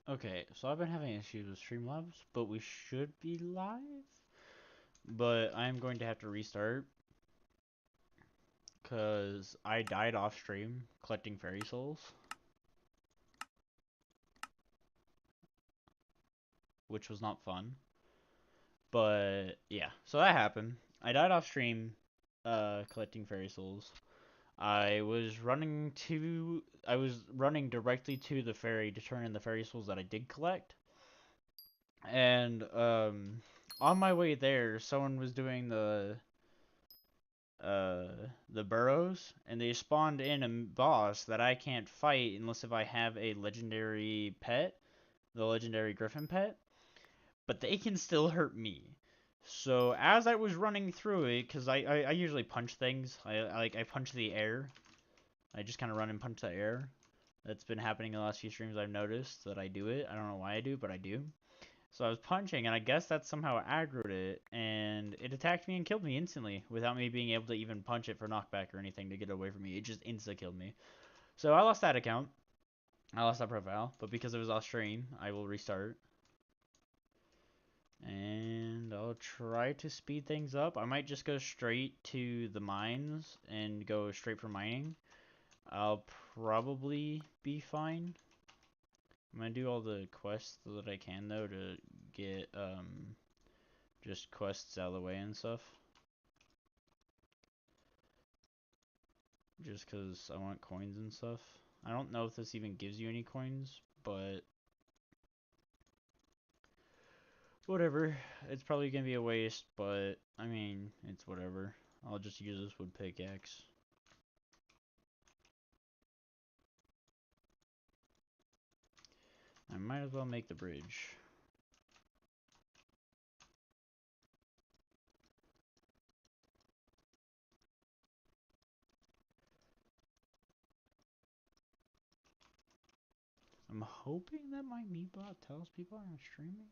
Okay, so I've been having issues with Streamlabs, but we should be live. But I'm going to have to restart because I died off stream collecting fairy souls, which was not fun. But yeah, so that happened. I died off stream collecting fairy souls. I was running directly to the ferry to turn in the fairy souls that I did collect. And on my way there, someone was doing uh the burrows, and they spawned in a boss that I can't fight unless if I have a legendary pet, the legendary griffin pet, but they can still hurt me. So as I was running through it, because I usually punch things, I punch the air. I just kind of run and punch the air. That's been happening in the last few streams. I've noticed that I do it. I don't know why I do, but I do. So I was punching, and I guess that somehow aggroed it, and it attacked me and killed me instantly without me being able to even punch it for knockback or anything to get away from me. It just insta-killed me. So I lost that account. I lost that profile, but because it was off stream, I will restart. And I'll try to speed things up. I might just go straight to the mines and go straight for mining. I'll probably be fine. I'm gonna do all the quests that I can though to get just quests out of the way and stuff. Just because I want coins and stuff. I don't know if this even gives you any coins, but whatever. It's probably gonna be a waste, but I mean, it's whatever. I'll just use this wood pickaxe. I might as well make the bridge. I'm hoping that my meatbot tells people I'm streaming.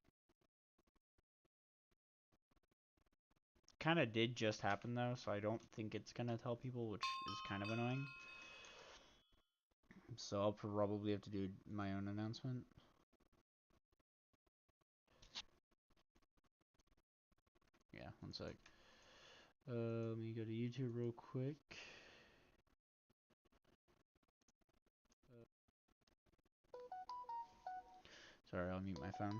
Kind of did just happen though, so I don't think it's gonna tell people, which is kind of annoying. So I'll probably have to do my own announcement. Yeah, one sec. Let me go to YouTube real quick. Sorry, I'll mute my phone.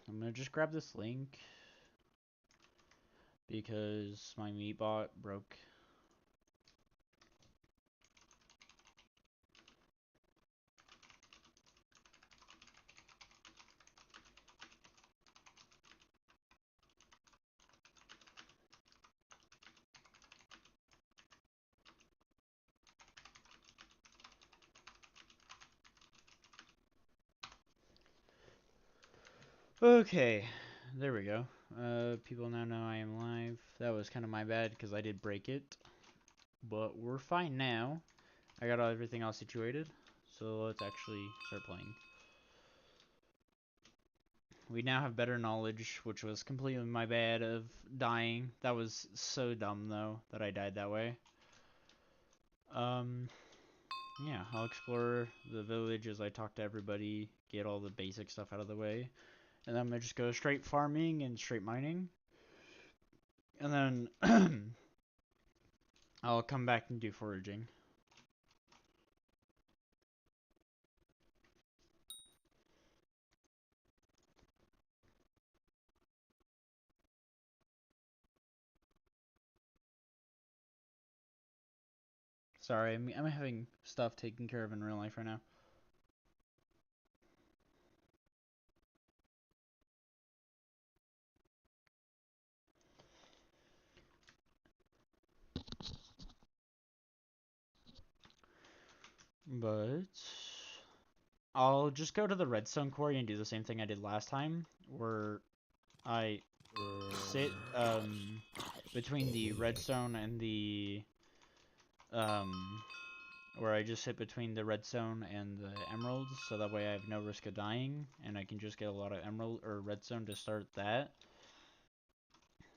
I'm gonna just grab this link because my meatbot broke. Okay, there we go. People now know I am live. That was kind of my bad because I did break it, but we're fine now. I got everything all situated, so let's actually start playing. We now have better knowledge, which was completely my bad of dying. That was so dumb though that I died that way. Yeah, I'll explore the village as I talk to everybody, get all the basic stuff out of the way, and then I'm gonna just go straight farming and straight mining, and then I'll come back and do foraging. Sorry, I'm having stuff taken care of in real life right now. But I'll just go to the redstone quarry and do the same thing I did last time, where I sit between the redstone and the where I just sit between the redstone and the emeralds, so that way I have no risk of dying, and I can just get a lot of emerald or redstone to start that.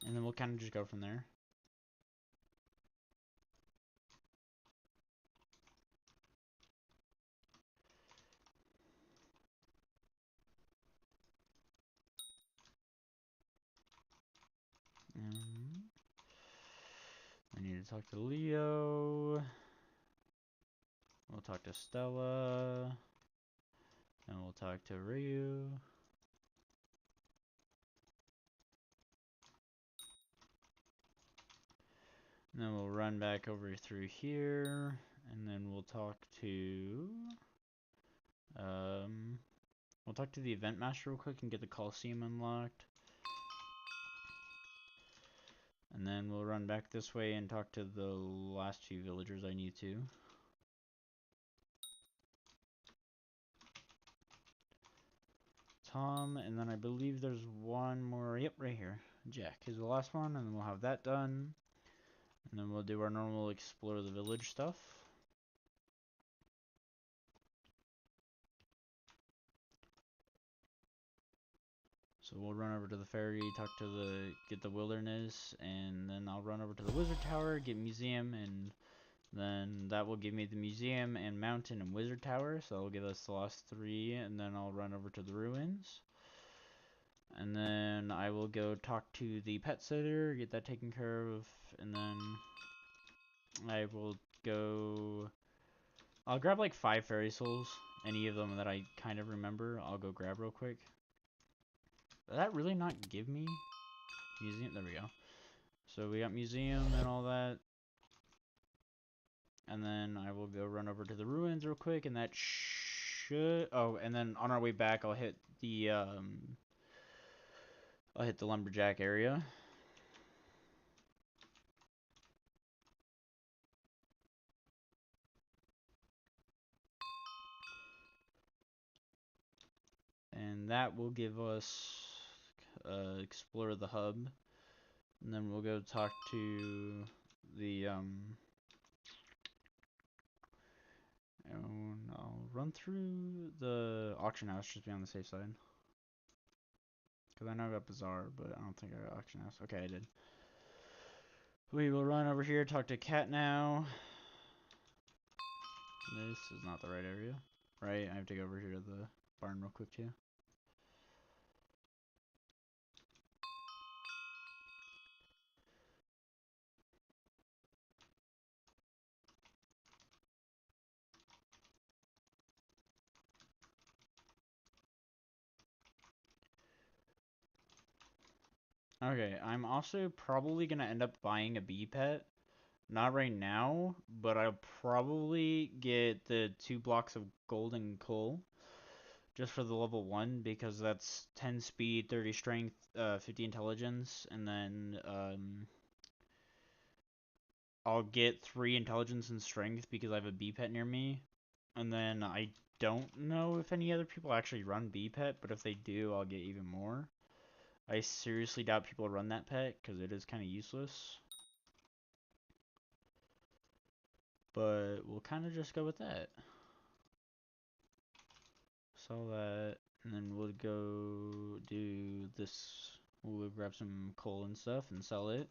And then we'll kind of just go from there. I need to talk to Leo. We'll talk to Stella. And we'll talk to Ryu. And then we'll run back over through here. And then we'll talk to... we'll talk to the event master real quick and get the Coliseum unlocked. And then we'll run back this way and talk to the last few villagers I need to. Tom, and then I believe there's one more. Yep, right here. Jack is the last one, and then we'll have that done. And then we'll do our normal explore the village stuff. So we'll run over to the ferry, get the wilderness, and then I'll run over to the wizard tower, get museum, and then that will give me the museum and mountain and wizard tower. So that'll give us the last 3, and then I'll run over to the ruins. And then I will go talk to the pet sitter, get that taken care of, and then I will go... I'll grab like 5 fairy souls, any of them that I kind of remember, I'll go grab real quick. Did that really not give me museum? There we go. So we got museum and all that. And then I will go run over to the ruins real quick, and that should... Oh, and then on our way back, I'll hit the lumberjack area. And that will give us explore the hub. And then we'll go talk to the and I'll run through the auction house just to be on the safe side. Because I know I got Bazaar, but I don't think I got auction house. Okay, I did. We will run over here, talk to Cat now. This is not the right area. Right, I have to go over here to the barn real quick too. Okay, I'm also probably going to end up buying a bee pet. Not right now, but I'll probably get the 2 blocks of golden coal. Just for the level 1, because that's 10 speed, 30 strength, 50 intelligence, and then I'll get 3 intelligence and strength because I have a bee pet near me. And then I don't know if any other people actually run bee pet, but if they do, I'll get even more. I seriously doubt people run that pet because it is kind of useless. But we'll kind of just go with that. Sell that, and then we'll go do this. We'll grab some coal and stuff and sell it.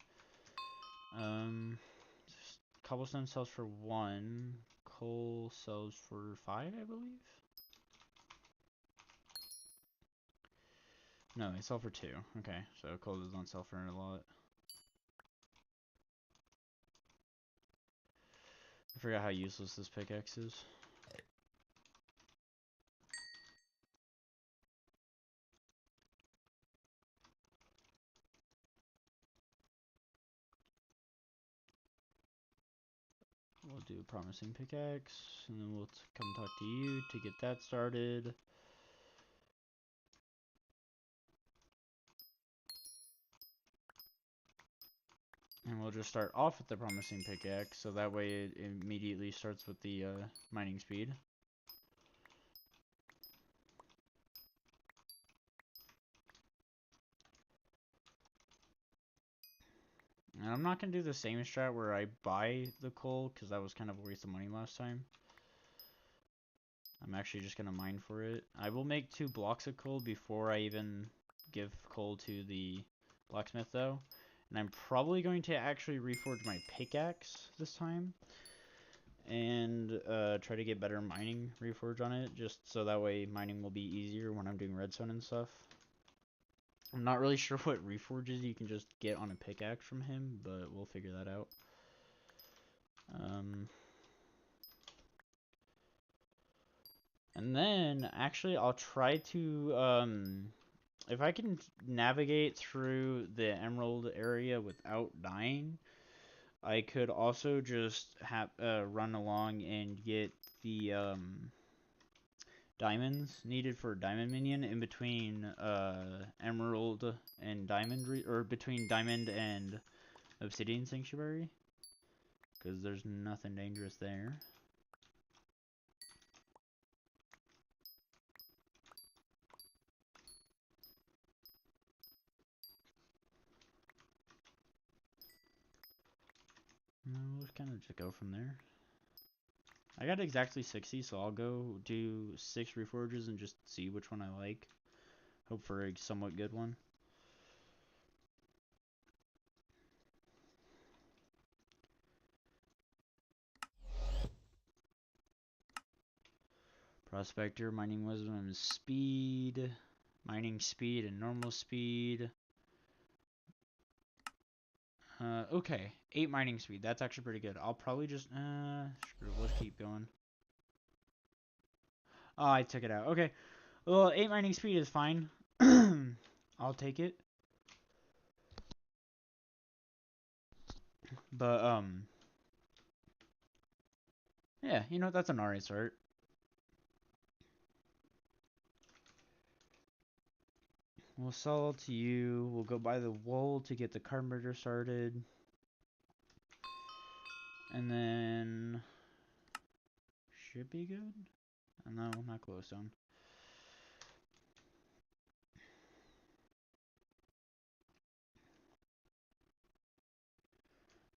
Cobblestone sells for 1. Coal sells for 5, I believe. No, they sell for 2. Okay, so coal does not sell for a lot. I forgot how useless this pickaxe is. We'll do a promising pickaxe, and then we'll come talk to you to get that started. And we'll just start off with the promising pickaxe, so that way it immediately starts with the mining speed. And I'm not going to do the same strat where I buy the coal, because that was kind of a waste of money last time. I'm actually just gonna mine for it. I will make 2 blocks of coal before I even give coal to the blacksmith though. And I'm probably going to actually reforge my pickaxe this time. And try to get better mining reforge on it, just so that way mining will be easier when I'm doing redstone and stuff. I'm not really sure what reforges you can just get on a pickaxe from him, but we'll figure that out. And then, actually, I'll try to, if I can navigate through the emerald area without dying, I could also just run along and get the, diamonds needed for diamond minion in between, emerald and diamond, or between diamond and obsidian sanctuary. Because there's nothing dangerous there. No, we'll kind of just go from there. I got exactly 60, so I'll go do 6 reforges and just see which one I like. Hope for a somewhat good one. Prospector, mining wisdom, speed, mining speed and normal speed. Okay, 8 mining speed. That's actually pretty good. I'll probably just, screw it, let's keep going. Oh, I took it out. Okay, well, 8 mining speed is fine. I'll take it. But, yeah, you know, that's an alright start. We'll sell it to you. We'll go buy the wool to get the carburetor started. And then... should be good? No, not glowstone.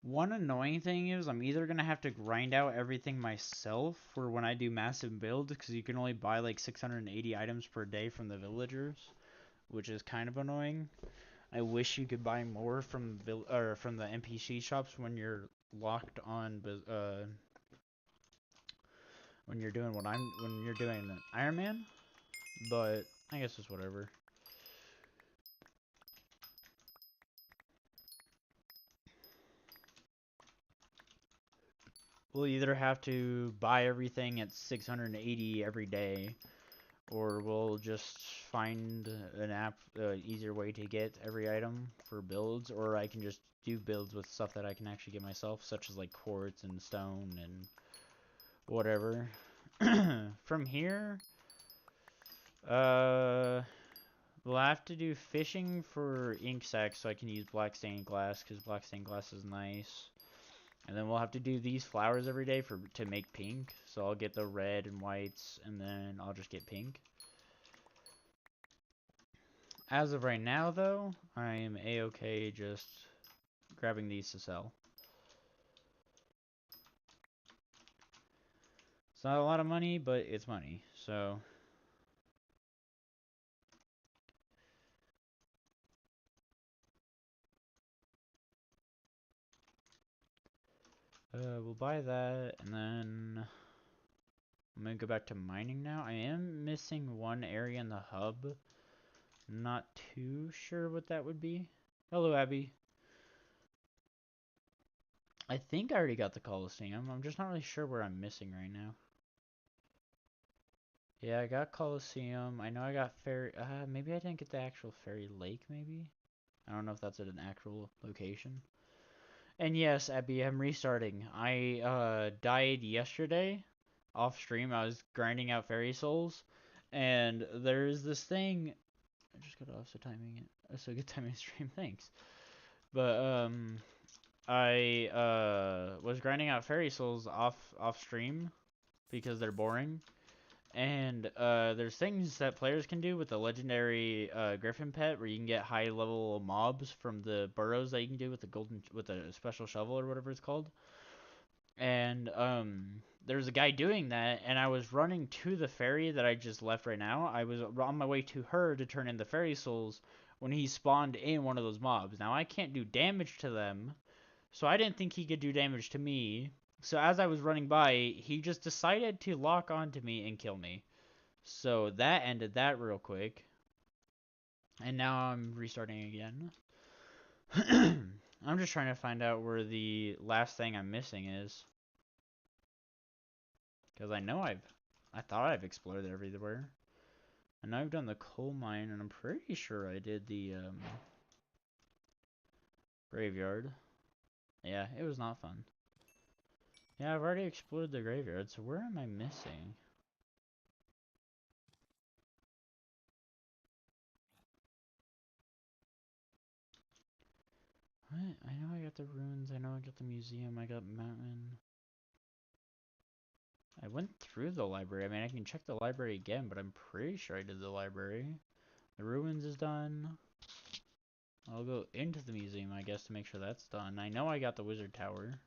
One annoying thing is I'm either going to have to grind out everything myself for when I do massive builds, because you can only buy like 680 items per day from the villagers, which is kind of annoying. I wish you could buy more from from the NPC shops when you're locked on when you're doing Iron Man, but I guess it's whatever. We'll either have to buy everything at 680 every day, or we'll just find an easier way to get every item for builds, or I can just do builds with stuff that I can actually get myself, such as like quartz and stone and whatever. From here, we'll have to do fishing for ink sacs so I can use black stained glass, because black stained glass is nice. And then we'll have to do these flowers every day to make pink. So I'll get the red and whites, and then I'll just get pink. As of right now, though, I am a-okay just grabbing these to sell. It's not a lot of money, but it's money, so... we'll buy that, and then... I'm gonna go back to mining now. I am missing one area in the hub. Not too sure what that would be. Hello, Abby. I think I already got the Coliseum. I'm just not really sure where I'm missing right now. Yeah, I got Coliseum. I know I got Fairy... maybe I didn't get the actual Fairy Lake, maybe? I don't know if that's at an actual location. And yes, Abby, I'm restarting. I, died yesterday. Off stream, I was grinding out Fairy Souls. And there's this thing... I just got off, so timing it. So good timing stream, thanks. But, I, was grinding out Fairy Souls off stream because they're boring. And there's things that players can do with the legendary Griffin pet, where you can get high level mobs from the burrows that you can do with the special shovel or whatever it's called. And there's a guy doing that, and I was running to the ferry that I just left right now. I was on my way to her to turn in the fairy souls when he spawned in one of those mobs. Now, I can't do damage to them, so I didn't think he could do damage to me. So as I was running by, he just decided to lock onto me and kill me. So that ended that real quick. And now I'm restarting again. I'm just trying to find out where the last thing I'm missing is. Because I thought I've explored everywhere. I know I've done the coal mine, and I'm pretty sure I did the graveyard. Yeah, it was not fun. Yeah, I've already explored the graveyard, so where am I missing? What? I know I got the ruins, I know I got the museum, I got mountain. I went through the library. I mean, I can check the library again, but I'm pretty sure I did the library. The ruins is done. I'll go into the museum, I guess, to make sure that's done. I know I got the wizard tower.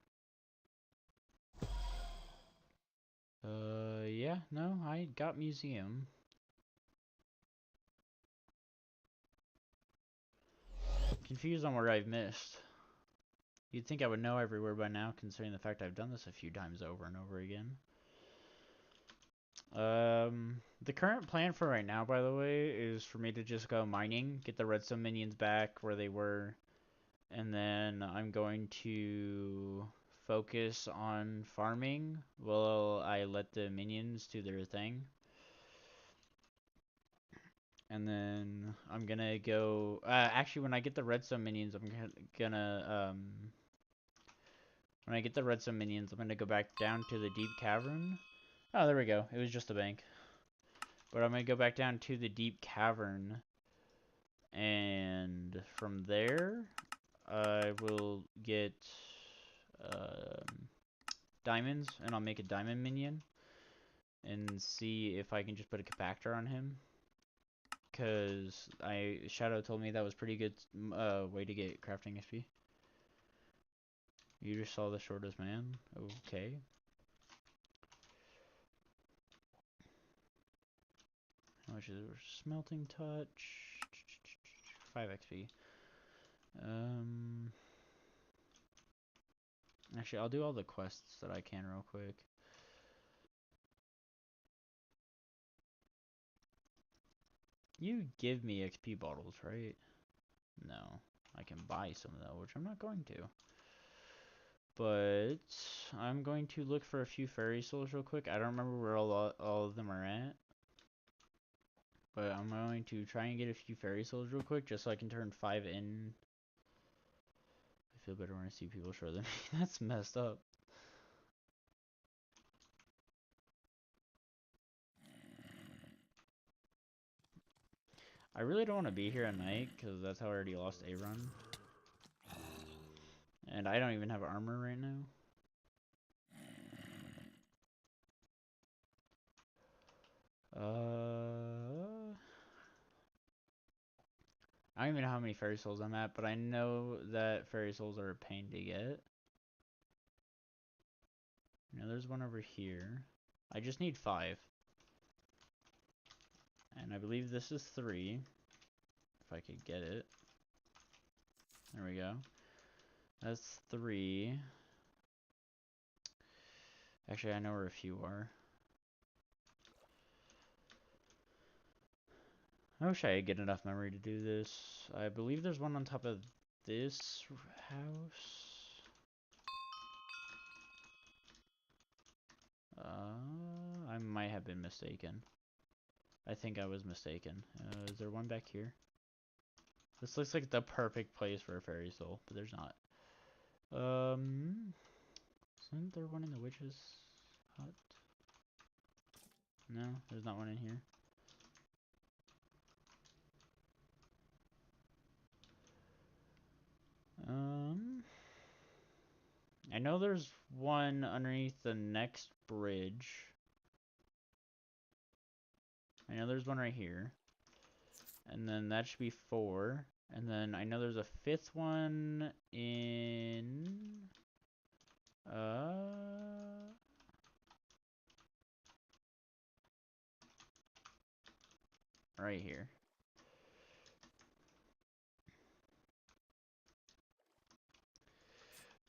Yeah, no, I got museum. Confused on where I've missed. You'd think I would know everywhere by now, considering the fact I've done this a few times over and over again. The current plan for right now, by the way, is for me to just go mining, get the redstone minions back where they were, and then I'm going to focus on farming while I let the minions do their thing. And then I'm gonna go, actually when I get the redstone minions, I'm gonna, when I get the redstone minions, I'm gonna go back down to the deep cavern. Oh, there we go. It was just a bank. But I'm gonna go back down to the deep cavern, and from there, I will get diamonds, and I'll make a diamond minion, and see if I can just put a compactor on him. Cause Shadow told me that was pretty good way to get crafting XP. You just saw the shortest man. Okay. How much is it? Smelting touch. 5 XP. Actually, I'll do all the quests that I can real quick. You give me XP bottles, right? No. I can buy some though, which I'm not going to. But I'm going to look for a few fairy souls real quick. I don't remember where all of them are at. But I'm going to try and get a few fairy souls real quick just so I can turn 5 in. I feel better when I see people shorter than me. That's messed up. I really don't want to be here at night because that's how I already lost a run. And I don't even have armor right now. I don't even know how many fairy souls I'm at, but I know that fairy souls are a pain to get. Now there's one over here. I just need 5. And I believe this is 3. If I could get it. There we go. That's 3. Actually, I know where a few are. I wish I could get enough memory to do this. I believe there's one on top of this house. I might have been mistaken. I think I was mistaken. Is there one back here? This looks like the perfect place for a fairy soul, but there's not. Isn't there one in the witch's hut? No, there's not one in here. I know there's one underneath the next bridge. I know there's one right here. And then that should be 4. And then I know there's a 5th one in... right here.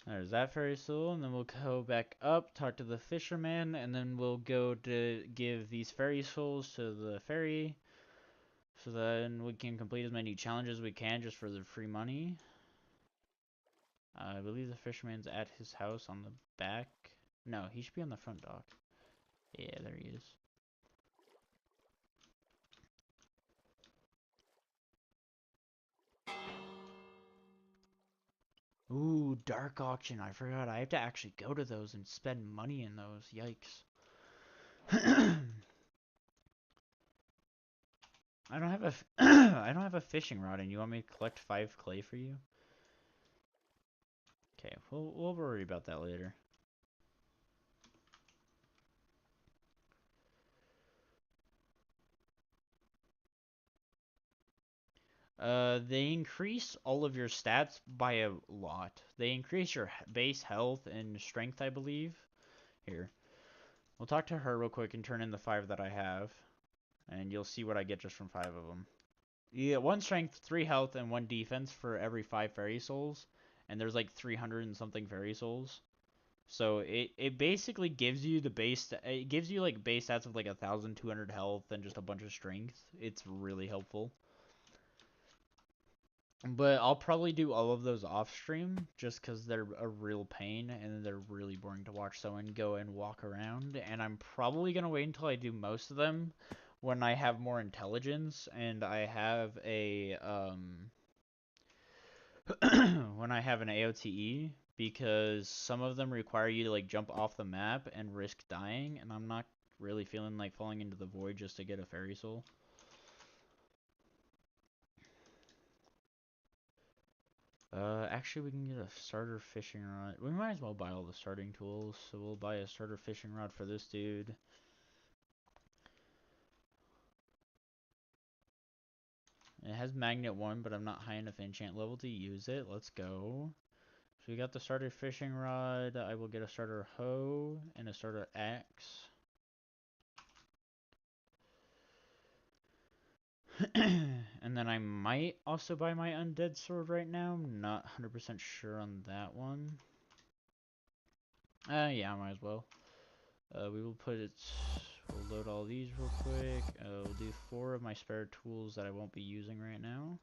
There's that ferry soul, and then we'll go back up, talk to the fisherman, and then we'll go to give these ferry souls to the ferry, so then we can complete as many challenges as we can just for the free money. I believe the fisherman's at his house on the back. No, he should be on the front dock. Yeah, there he is. Ooh, dark auction. I forgot. I have to actually go to those and spend money in those. Yikes. I don't have a I don't have a fishing rod, and you want me to collect 5 clay for you? Okay, we'll worry about that later. They increase all of your stats by a lot. They increase your base health and strength, I believe. Here, we'll talk to her real quick and turn in the 5 that I have, and you'll see what I get just from 5 of them. You get 1 strength, 3 health, and 1 defense for every 5 fairy souls, and there's like 300 and something fairy souls. So it basically gives you the base. It gives you like base stats of like 1,200 health and just a bunch of strength. It's really helpful. But I'll probably do all of those off stream just because they're a real pain and they're really boring to watch someone go and walk around. And I'm probably gonna wait until I do most of them when I have more intelligence and I have a when I have an AOTE, because some of them require you to like jump off the map and risk dying, and I'm not really feeling like falling into the void just to get a fairy soul. Actually, we can get a starter fishing rod. We might as well buy all the starting tools, so we'll buy a starter fishing rod for this dude. It has magnet 1, but I'm not high enough enchant level to use it. Let's go. So we got the starter fishing rod. I will get a starter hoe and a starter axe. And then I might also buy my undead sword right now. I'm not 100% sure on that one. Yeah, I might as well. We will put it... We'll load all these real quick. We'll do 4 of my spare tools that I won't be using right now.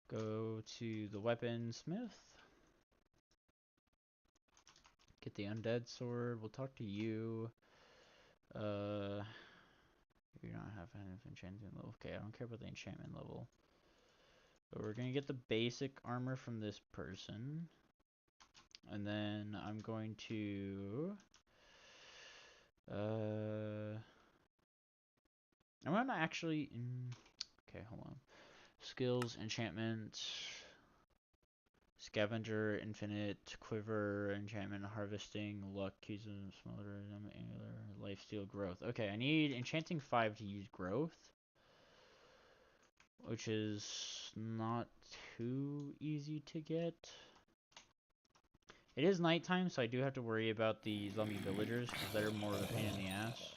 Go to the weaponsmith. Get the undead sword. We'll talk to you. You don't have enough enchantment level. Okay, I don't care about the enchantment level. But we're gonna get the basic armor from this person. And then I'm going to... I'm gonna actually... okay, hold on. Skills, enchantment... Scavenger, infinite, quiver, enchantment, harvesting, luck, keys and smolder, angular, lifesteal, growth. Okay, I need enchanting 5 to use growth, which is not too easy to get. It is nighttime, so I do have to worry about the zombie villagers, because they're more of a pain in the ass.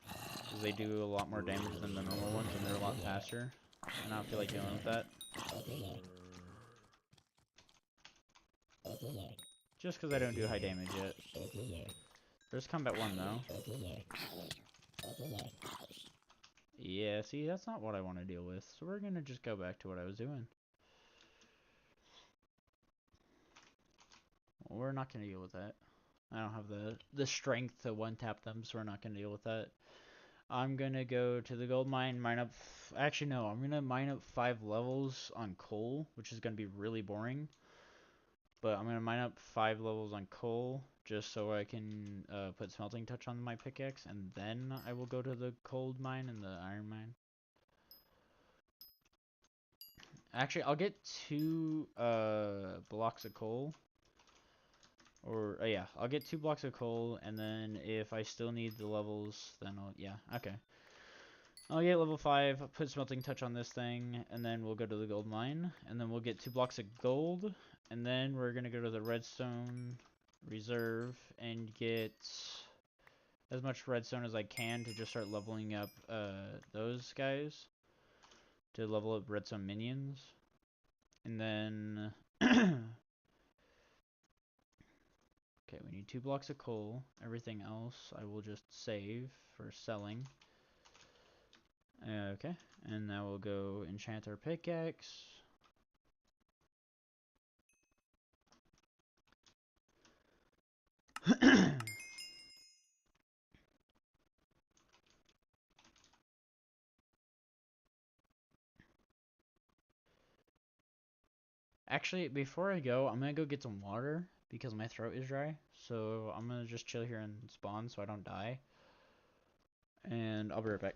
Because they do a lot more damage than the normal ones, and they're a lot faster. And I don't feel like dealing with that. Just because I don't do high damage yet. There's combat 1, though. Yeah, see, that's not what I want to deal with. So we're going to just go back to what I was doing. We're not going to deal with that. I don't have the strength to one-tap them, so we're not going to deal with that. I'm going to go to the gold mine, mine up... Actually, no, I'm going to mine up 5 levels on coal, which is going to be really boring. But I'm going to mine up 5 levels on coal, just so I can put smelting touch on my pickaxe, and then I will go to the gold mine and the iron mine. Actually, I'll get 2 blocks of coal. Or, yeah, I'll get 2 blocks of coal, and then if I still need the levels, then I'll... Yeah, okay. I'll get level 5, put smelting touch on this thing, and then we'll go to the gold mine, and then we'll get 2 blocks of gold, and then we're gonna go to the redstone reserve and get as much redstone as I can to just start leveling up those guys, to level up redstone minions, and then okay, we need 2 blocks of coal. Everything else I will just save for selling. Okay, and now we'll go enchant our pickaxe. Actually, before I go, I'm gonna go get some water because my throat is dry. So I'm gonna just chill here and spawn so I don't die. And I'll be right back.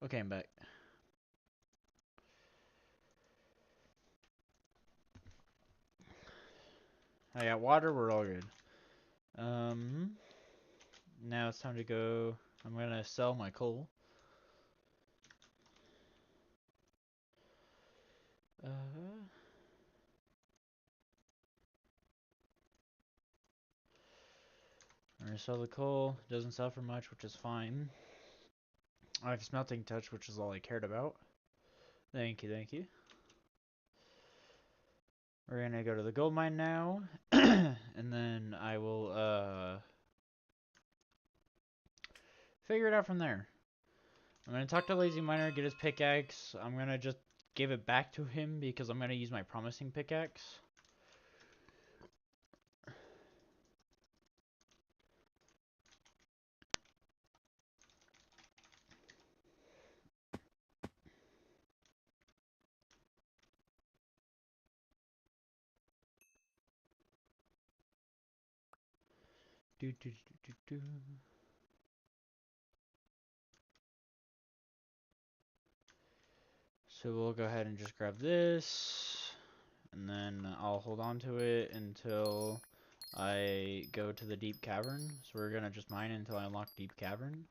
Okay, I'm back. I got water, we're all good. Now it's time to go. I'm gonna sell my coal. I'm gonna sell the coal. Doesn't sell for much, which is fine. I have smelting touch, which is all I cared about. Thank you, thank you. We're gonna go to the gold mine now, and then I will figure it out from there. I'm gonna talk to Lazy Miner, get his pickaxe. I'm gonna just give it back to him because I'm gonna use my promising pickaxe. So we'll go ahead and just grab this, and then I'll hold on to it until I go to the deep cavern. So we're gonna just mine until I unlock deep cavern.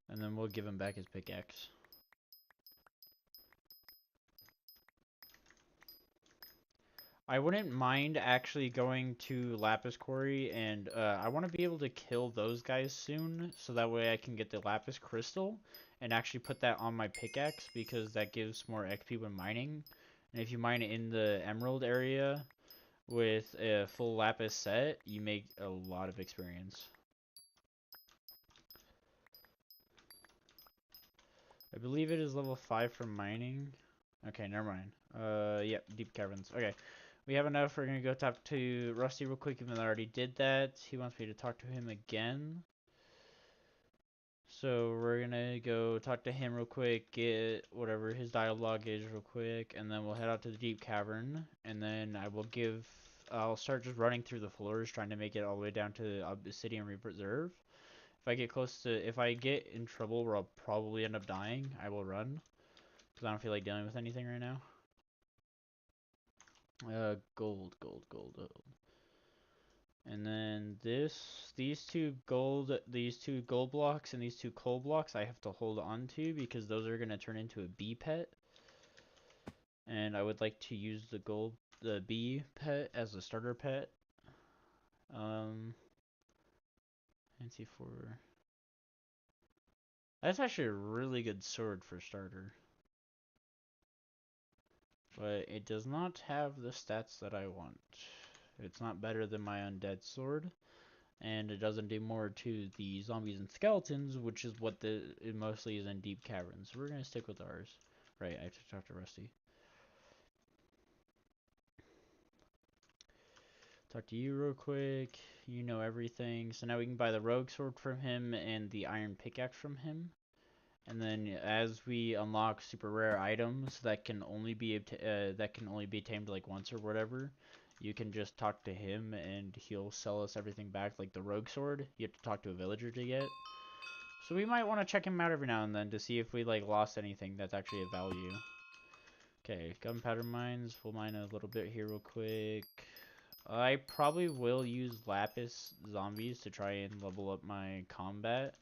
And then we'll give him back his pickaxe. I wouldn't mind actually going to Lapis Quarry, and I want to be able to kill those guys soon, so that way I can get the Lapis Crystal, and actually put that on my pickaxe, because that gives more XP when mining. And if you mine in the Emerald area with a full Lapis set, you make a lot of experience. I believe it is level 5 for mining. Okay, never mind. Yep, deep caverns. Okay. We have enough. We're gonna go talk to Rusty real quick, even though I already did that. He wants me to talk to him again. So we're gonna go talk to him real quick, get whatever his dialogue is real quick, and then we'll head out to the deep cavern, and then I'll start just running through the floors, trying to make it all the way down to Obsidian Reserve. If I get in trouble where I'll probably end up dying, I will run, because I don't feel like dealing with anything right now. Gold. And then these two gold blocks and these two coal blocks I have to hold on to, because those are gonna turn into a bee pet. And I would like to use the bee pet as a starter pet. Fancy for. That's actually a really good sword for starter. But it does not have the stats that I want. It's not better than my undead sword, and it doesn't do more to the zombies and skeletons, which is what it mostly is in deep caverns. So we're gonna stick with ours. Right, I have to talk to Rusty. Talk to you real quick. You know everything. So now we can buy the rogue sword from him and the iron pickaxe from him. And then as we unlock super rare items that can only be tamed like once or whatever, you can just talk to him and he'll sell us everything back. Like the rogue sword, you have to talk to a villager to get. So we might want to check him out every now and then to see if we like lost anything that's actually of value. Okay, gunpowder mines. We'll mine a little bit here real quick. I probably will use lapis zombies to try and level up my combat,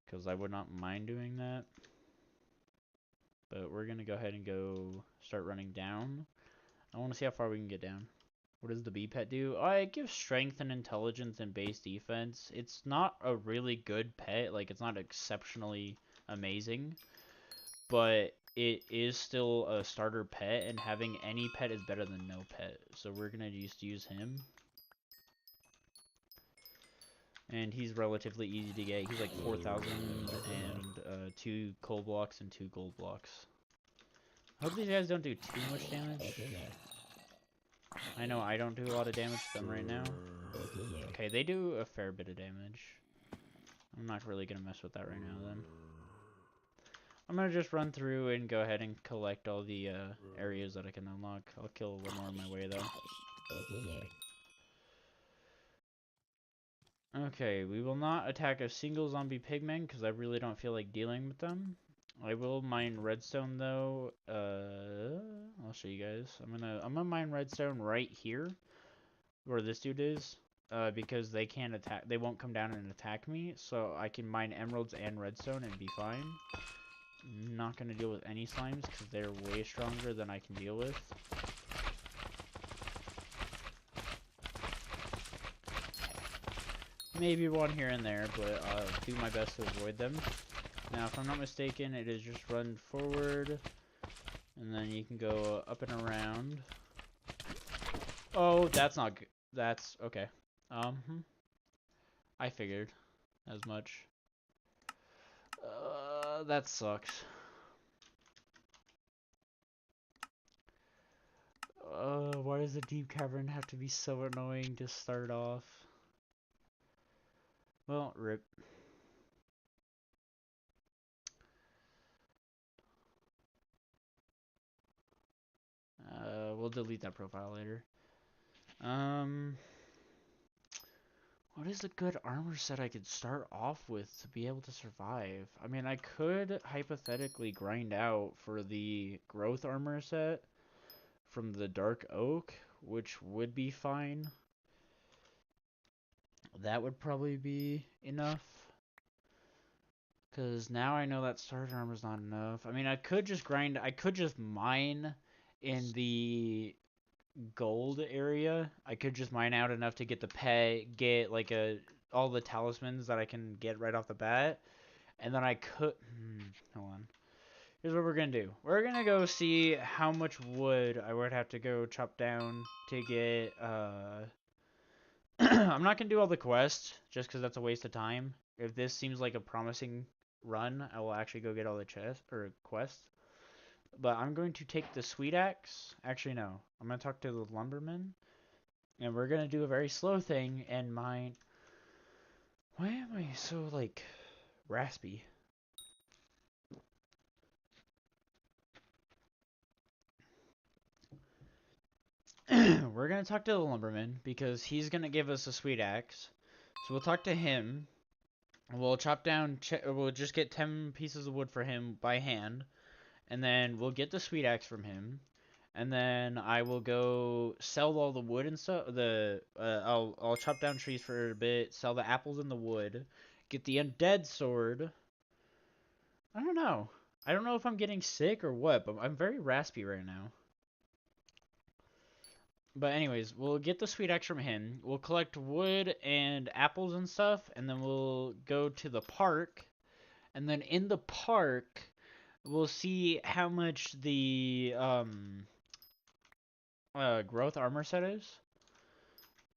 because I would not mind doing that. But we're gonna go ahead and go start running down. I want to see how far we can get down. What does the bee pet do? Oh, it gives strength and intelligence and base defense. It's not a really good pet. Like, it's not exceptionally amazing, but it is still a starter pet, and having any pet is better than no pet. So we're gonna just use him. And he's relatively easy to get. He's like 4,000 and 2 coal blocks and 2 gold blocks. I hope these guys don't do too much damage. I know I don't do a lot of damage to them right now. Okay, they do a fair bit of damage. I'm not really going to mess with that right now then. I'm going to just run through and go ahead and collect all the areas that I can unlock. I'll kill one more on my way though. Okay, we will not attack a single zombie pigman because I really don't feel like dealing with them. I will mine redstone though. I'll show you guys. I'm gonna mine redstone right here, where this dude is, because they can't attack. They won't come down and attack me, so I can mine emeralds and redstone and be fine. Not gonna deal with any slimes because they're way stronger than I can deal with. Maybe one here and there, but I'll do my best to avoid them. Now, if I'm not mistaken, it is just run forward, and then you can go up and around. Oh, that's not good. That's okay. I figured as much. That sucks. Why does the deep cavern have to be so annoying to start off? Well, rip. We'll delete that profile later. What is a good armor set I could start off with to be able to survive? I mean, I could hypothetically grind out for the growth armor set from the dark oak, which would be fine. That would probably be enough. Because now I know that starter armor's not enough. I mean, I could just mine in the gold area. I could just mine out enough to get the pet, get like all the talismans that I can get right off the bat. And then I could, hold on. Here's what we're gonna do. We're gonna go see how much wood I would have to go chop down to get, I'm not gonna do all the quests, just because that's a waste of time. If this seems like a promising run, I will actually go get all the chests, or quests. But I'm going to take the sweet axe. Actually, no. I'm gonna talk to the lumberman. And we're gonna do a very slow thing and mine. Why am I so, like, raspy? We're gonna talk to the lumberman because he's gonna give us a sweet axe. So we'll talk to him. We'll chop down. We'll just get 10 pieces of wood for him by hand, and then we'll get the sweet axe from him. And then I will go sell all the wood and stuff. I'll chop down trees for a bit, sell the apples and the wood, get the undead sword. I don't know. I don't know if I'm getting sick or what, but I'm very raspy right now. But anyways, we'll get the sweet axe from him. We'll collect wood and apples and stuff, and then we'll go to the park. And then in the park, we'll see how much the growth armor set is.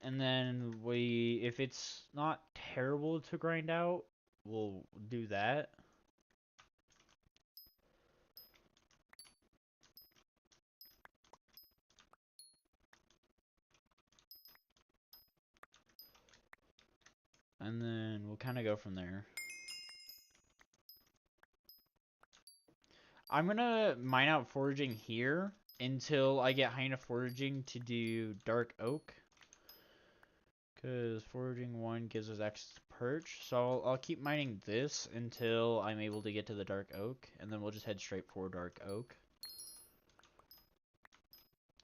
And then if it's not terrible to grind out, we'll do that. And then we'll kind of go from there. I'm gonna mine out foraging here until I get high enough foraging to do dark oak. Because foraging 1 gives us access to perch. So I'll keep mining this until I'm able to get to the dark oak. And then we'll just head straight for dark oak.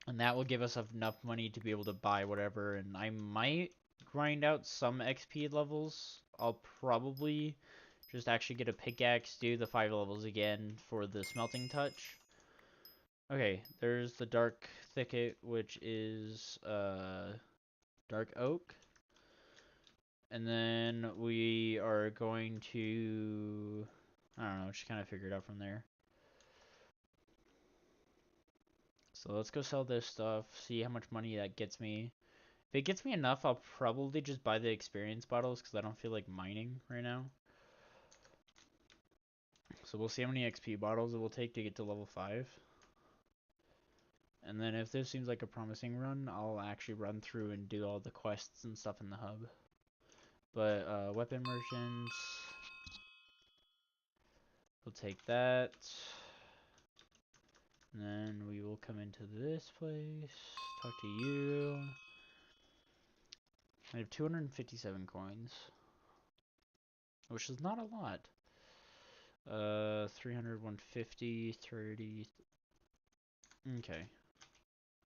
And that will give us enough money to be able to buy whatever. And I might grind out some XP levels. I'll probably just actually get a pickaxe, do the 5 levels again for the smelting touch. Okay, there's the dark thicket, which is dark oak. And then we are going to, I don't know, just kind of figure it out from there. So let's go sell this stuff, see how much money that gets me. If it gets me enough, I'll probably just buy the experience bottles because I don't feel like mining right now. So we'll see how many XP bottles it will take to get to level 5. And then if this seems like a promising run, I'll actually run through and do all the quests and stuff in the hub. But weapon merchants, we'll take that. And then we will come into this place, talk to you. I have 257 coins, which is not a lot. 300, 150, 30. Okay.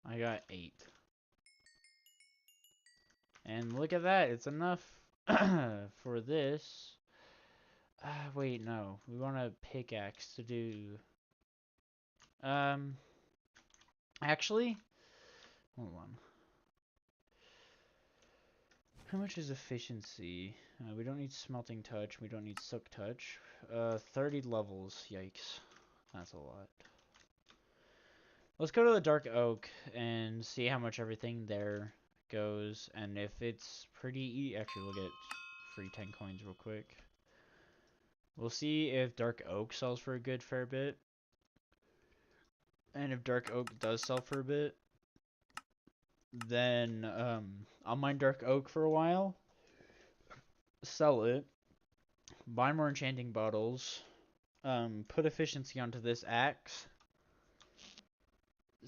I got 8. And look at that, it's enough for this. Wait, no. We want a pickaxe to do. Actually, hold on. How much is efficiency? We don't need smelting touch. We don't need silk touch. 30 levels. Yikes. That's a lot. Let's go to the dark oak and see how much everything there goes. And if it's pretty actually, we'll get free 10 coins real quick. We'll see if dark oak sells for a good fair bit. And if dark oak does sell for a bit, then I'll mine dark oak for a while, sell it, buy more enchanting bottles, put efficiency onto this axe.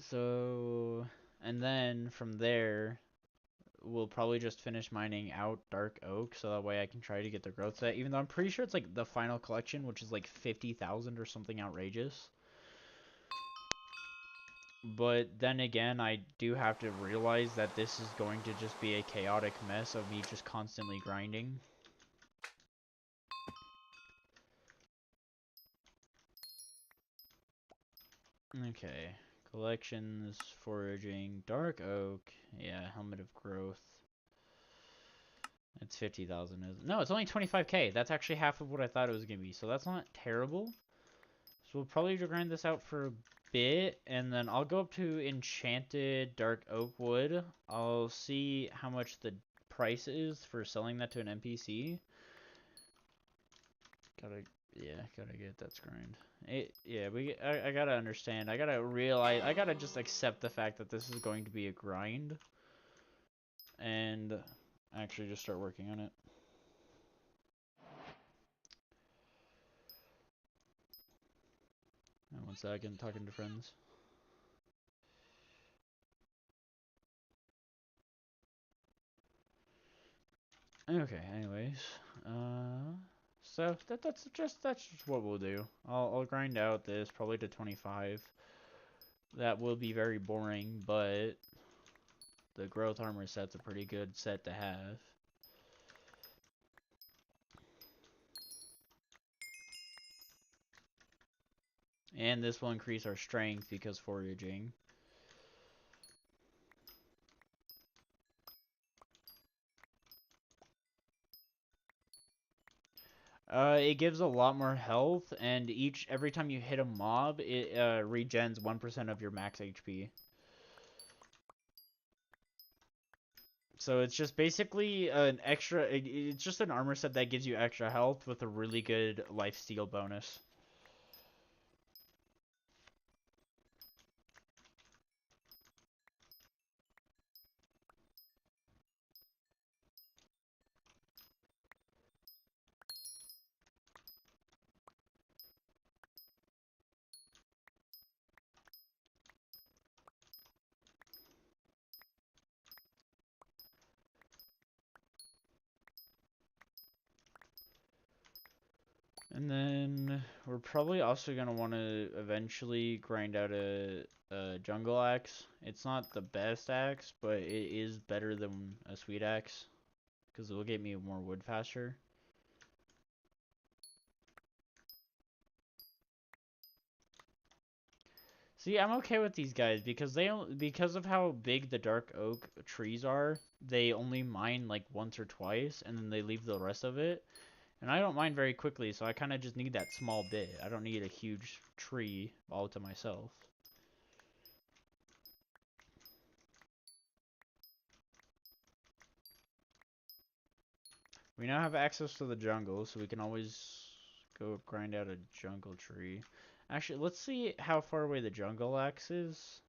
So And then from there, we'll probably just finish mining out dark oak, so that way I can try to get the growth set. Even though I'm pretty sure it's like the final collection, which is like 50,000 or something outrageous. But then again, I do have to realize that this is going to just be a chaotic mess of me just constantly grinding. Okay, collections, foraging, dark oak, yeah, helmet of growth. It's 50,000. No, it's only 25k. That's actually half of what I thought it was gonna be, so that's not terrible. So we'll probably grind this out for a bit, and then I'll go up to enchanted dark oak wood. I'll see how much the price is for selling that to an NPC. Gotta get that grind. I gotta understand. I gotta realize. I gotta just accept the fact that this is going to be a grind, and actually just start working on it. One second, talking to friends. Okay, anyways, so that's just what we'll do. I'll grind out this probably to 25. That will be very boring, but the growth armor set's a pretty good set to have. And this will increase our strength because foraging. It gives a lot more health, and every time you hit a mob, it regens 1% of your max HP. So it's just basically an extra. It's just an armor set that gives you extra health with a really good lifesteal bonus. And then we're probably also going to want to eventually grind out a jungle axe. It's not the best axe, but it is better than a sweet axe because it will get me more wood faster. See, I'm okay with these guys because because of how big the dark oak trees are, they only mine like once or twice and then they leave the rest of it. And I don't mine very quickly, so I kind of just need that small bit. I don't need a huge tree all to myself. We now have access to the jungle, so we can always go grind out a jungle tree. Actually, let's see how far away the jungle axe is.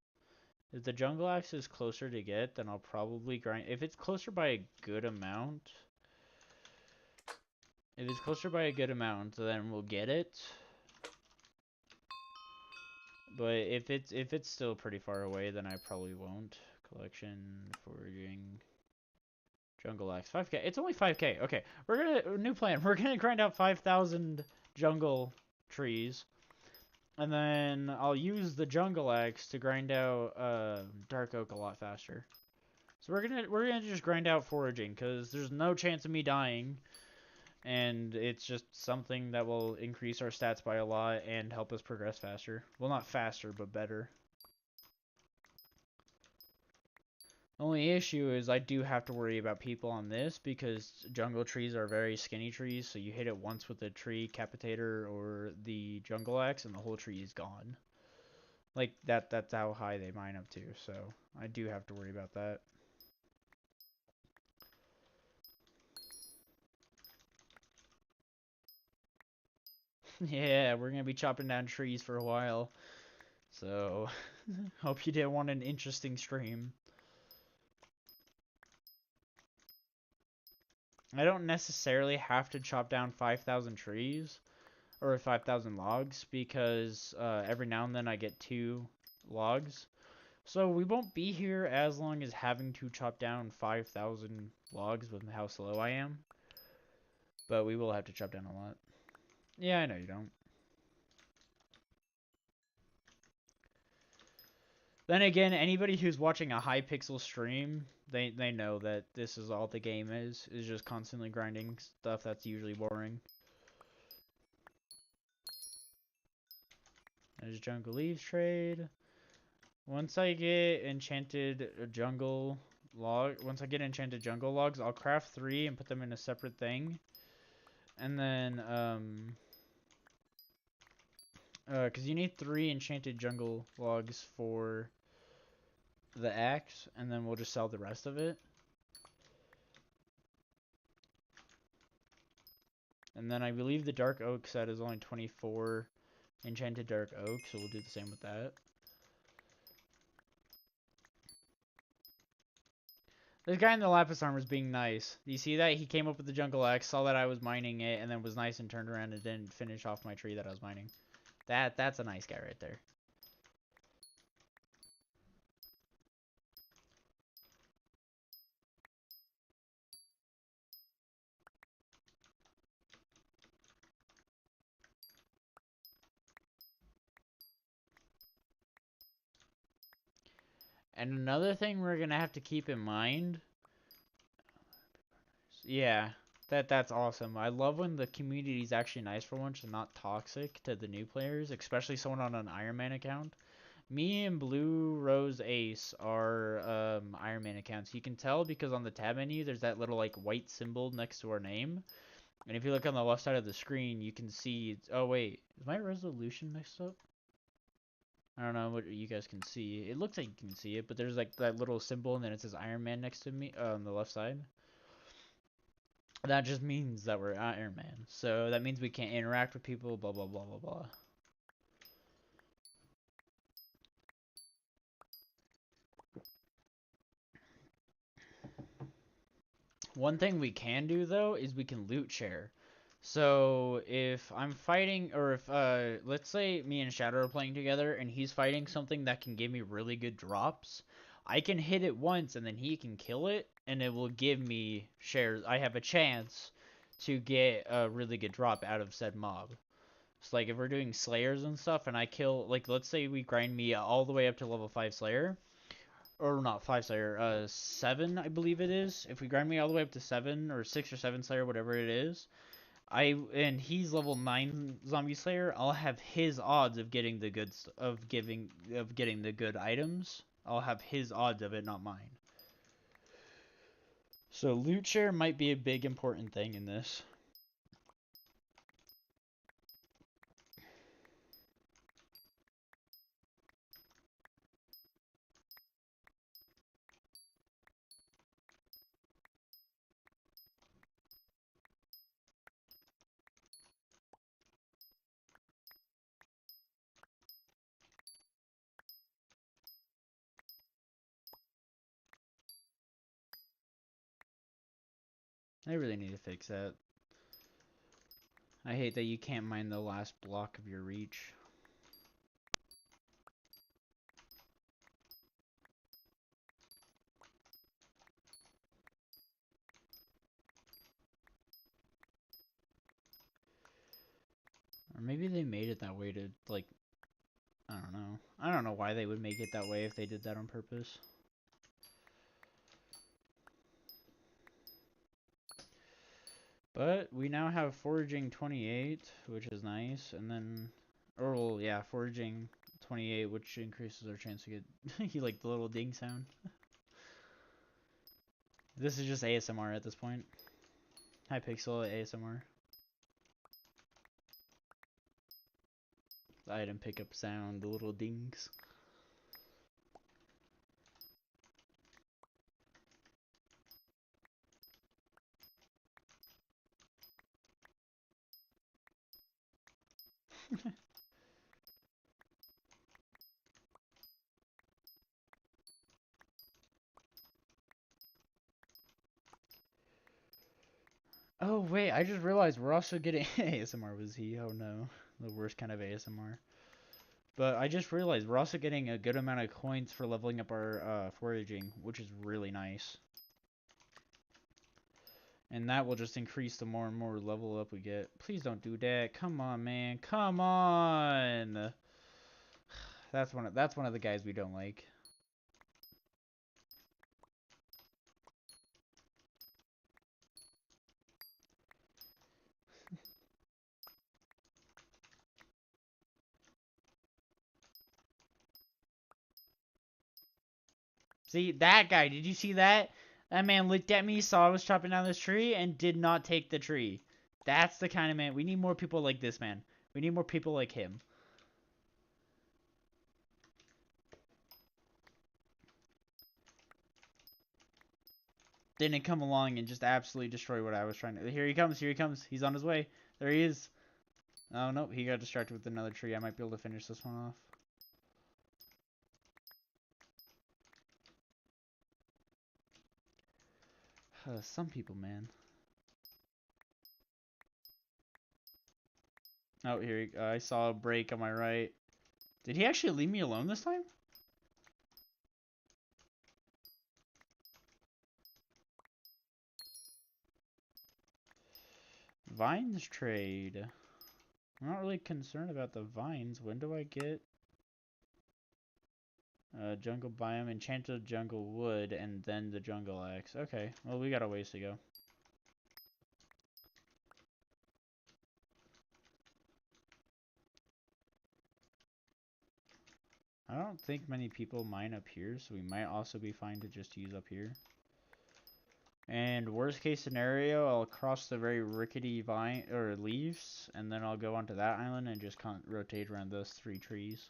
If the jungle axe is closer to get, then I'll probably grind. If it's closer by a good amount, then we'll get it. But if it's still pretty far away, then I probably won't. Collection, foraging, jungle axe, 5k. It's only 5k. Okay, new plan. We're gonna grind out 5,000 jungle trees, and then I'll use the jungle axe to grind out dark oak a lot faster. So we're gonna just grind out foraging because there's no chance of me dying. And it's just something that will increase our stats by a lot and help us progress faster. Well, not faster, but better. The only issue is I do have to worry about people on this because jungle trees are very skinny trees, so you hit it once with the tree capitator or the jungle axe and the whole tree is gone. Like, that's how high they mine up to, so I do have to worry about that. Yeah, we're gonna be chopping down trees for a while. So, hope you didn't want an interesting stream. I don't necessarily have to chop down 5,000 trees or 5,000 logs because every now and then I get 2 logs. So we won't be here as long as having to chop down 5,000 logs with how slow I am. But we will have to chop down a lot. Yeah, I know you don't. Then again, anybody who's watching a hypixel stream, they know that this is all the game is just constantly grinding stuff that's usually boring. There's jungle leaves trade. Once I get enchanted jungle logs, I'll craft 3 and put them in a separate thing. And then, because you need 3 enchanted jungle logs for the axe, and then we'll just sell the rest of it. And then I believe the dark oak set is only 24 enchanted dark oak, so we'll do the same with that. This guy in the lapis armor is being nice. Do you see that? He came up with the jungle axe, saw that I was mining it, and then was nice and turned around and didn't finish off my tree that I was mining. That's a nice guy right there. And another thing we're gonna have to keep in mind. Yeah, that's awesome. I love when the community is actually nice for once and not toxic to the new players, especially someone on an Iron Man account. Me and Blue Rose Ace are Iron Man accounts. You can tell because on the tab menu there's that little like white symbol next to our name. And if you look on the left side of the screen, you can see. Oh wait, is my resolution mixed up? I don't know what you guys can see. It looks like you can see it, but there's like that little symbol, and then it says Iron Man next to me on the left side. That just means that we're Iron Man. So that means we can't interact with people. Blah blah blah blah blah. One thing we can do though is we can loot share. So if I'm fighting, or if let's say me and Shadow are playing together, and he's fighting something that can give me really good drops, I can hit it once, and then he can kill it, and it will give me shares. I have a chance to get a really good drop out of said mob. So like if we're doing slayers and stuff, and I kill, like let's say we grind me all the way up to level 5 slayer, or not 5 slayer, 7 I believe it is. If we grind me all the way up to 7 or 6 or 7 slayer, whatever it is, and he's level 9 zombie slayer, I'll have his odds of getting the good getting the good items. I'll have his odds of it, not mine. So loot share might be a big important thing in this. I really need to fix that. I hate that you can't mine the last block of your reach. Or maybe they made it that way to, like, I don't know. I don't know why they would make it that way if they did that on purpose. But we now have foraging 28, which is nice, and then, or well, yeah, foraging 28, which increases our chance to get, you like the little ding sound. This is just ASMR at this point. Hypixel ASMR. The item pickup sound, the little dings. Oh wait, I just realized we're also getting ASMR was he. Oh no, the worst kind of ASMR. But I just realized we're also getting a good amount of coins for leveling up our foraging, which is really nice. And that will just increase the more and more level up we get. Please don't do that. Come on, man. Come on. That's one of the guys we don't like. See, that guy, did you see that? That man looked at me, saw I was chopping down this tree, and did not take the tree. That's the kind of man. We need more people like this, man. We need more people like him. Didn't come along and just absolutely destroy what I was trying to... Here he comes, here he comes. He's on his way. There he is. Oh, nope, he got distracted with another tree. I might be able to finish this one off. Some people, man. Oh, here I saw a break on my right. Did he actually leave me alone this time? Vines trade. I'm not really concerned about the vines. When do I get jungle biome, enchanted jungle wood, and then the jungle axe? Okay, well, we got a ways to go. I don't think many people mine up here, so we might also be fine to just use up here. And worst case scenario, I'll cross the very rickety vine or leaves, and then I'll go onto that island and just rotate around those 3 trees.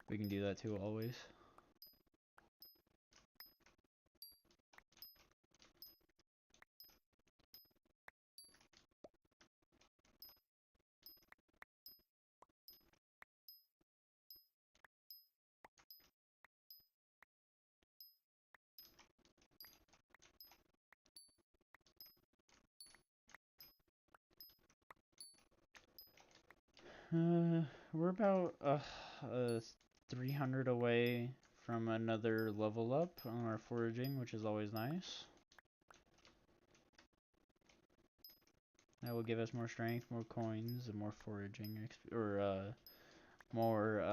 We can do that too, always. We're about 300 away from another level up on our foraging, which is always nice. That will give us more strength, more coins, and more foraging, more,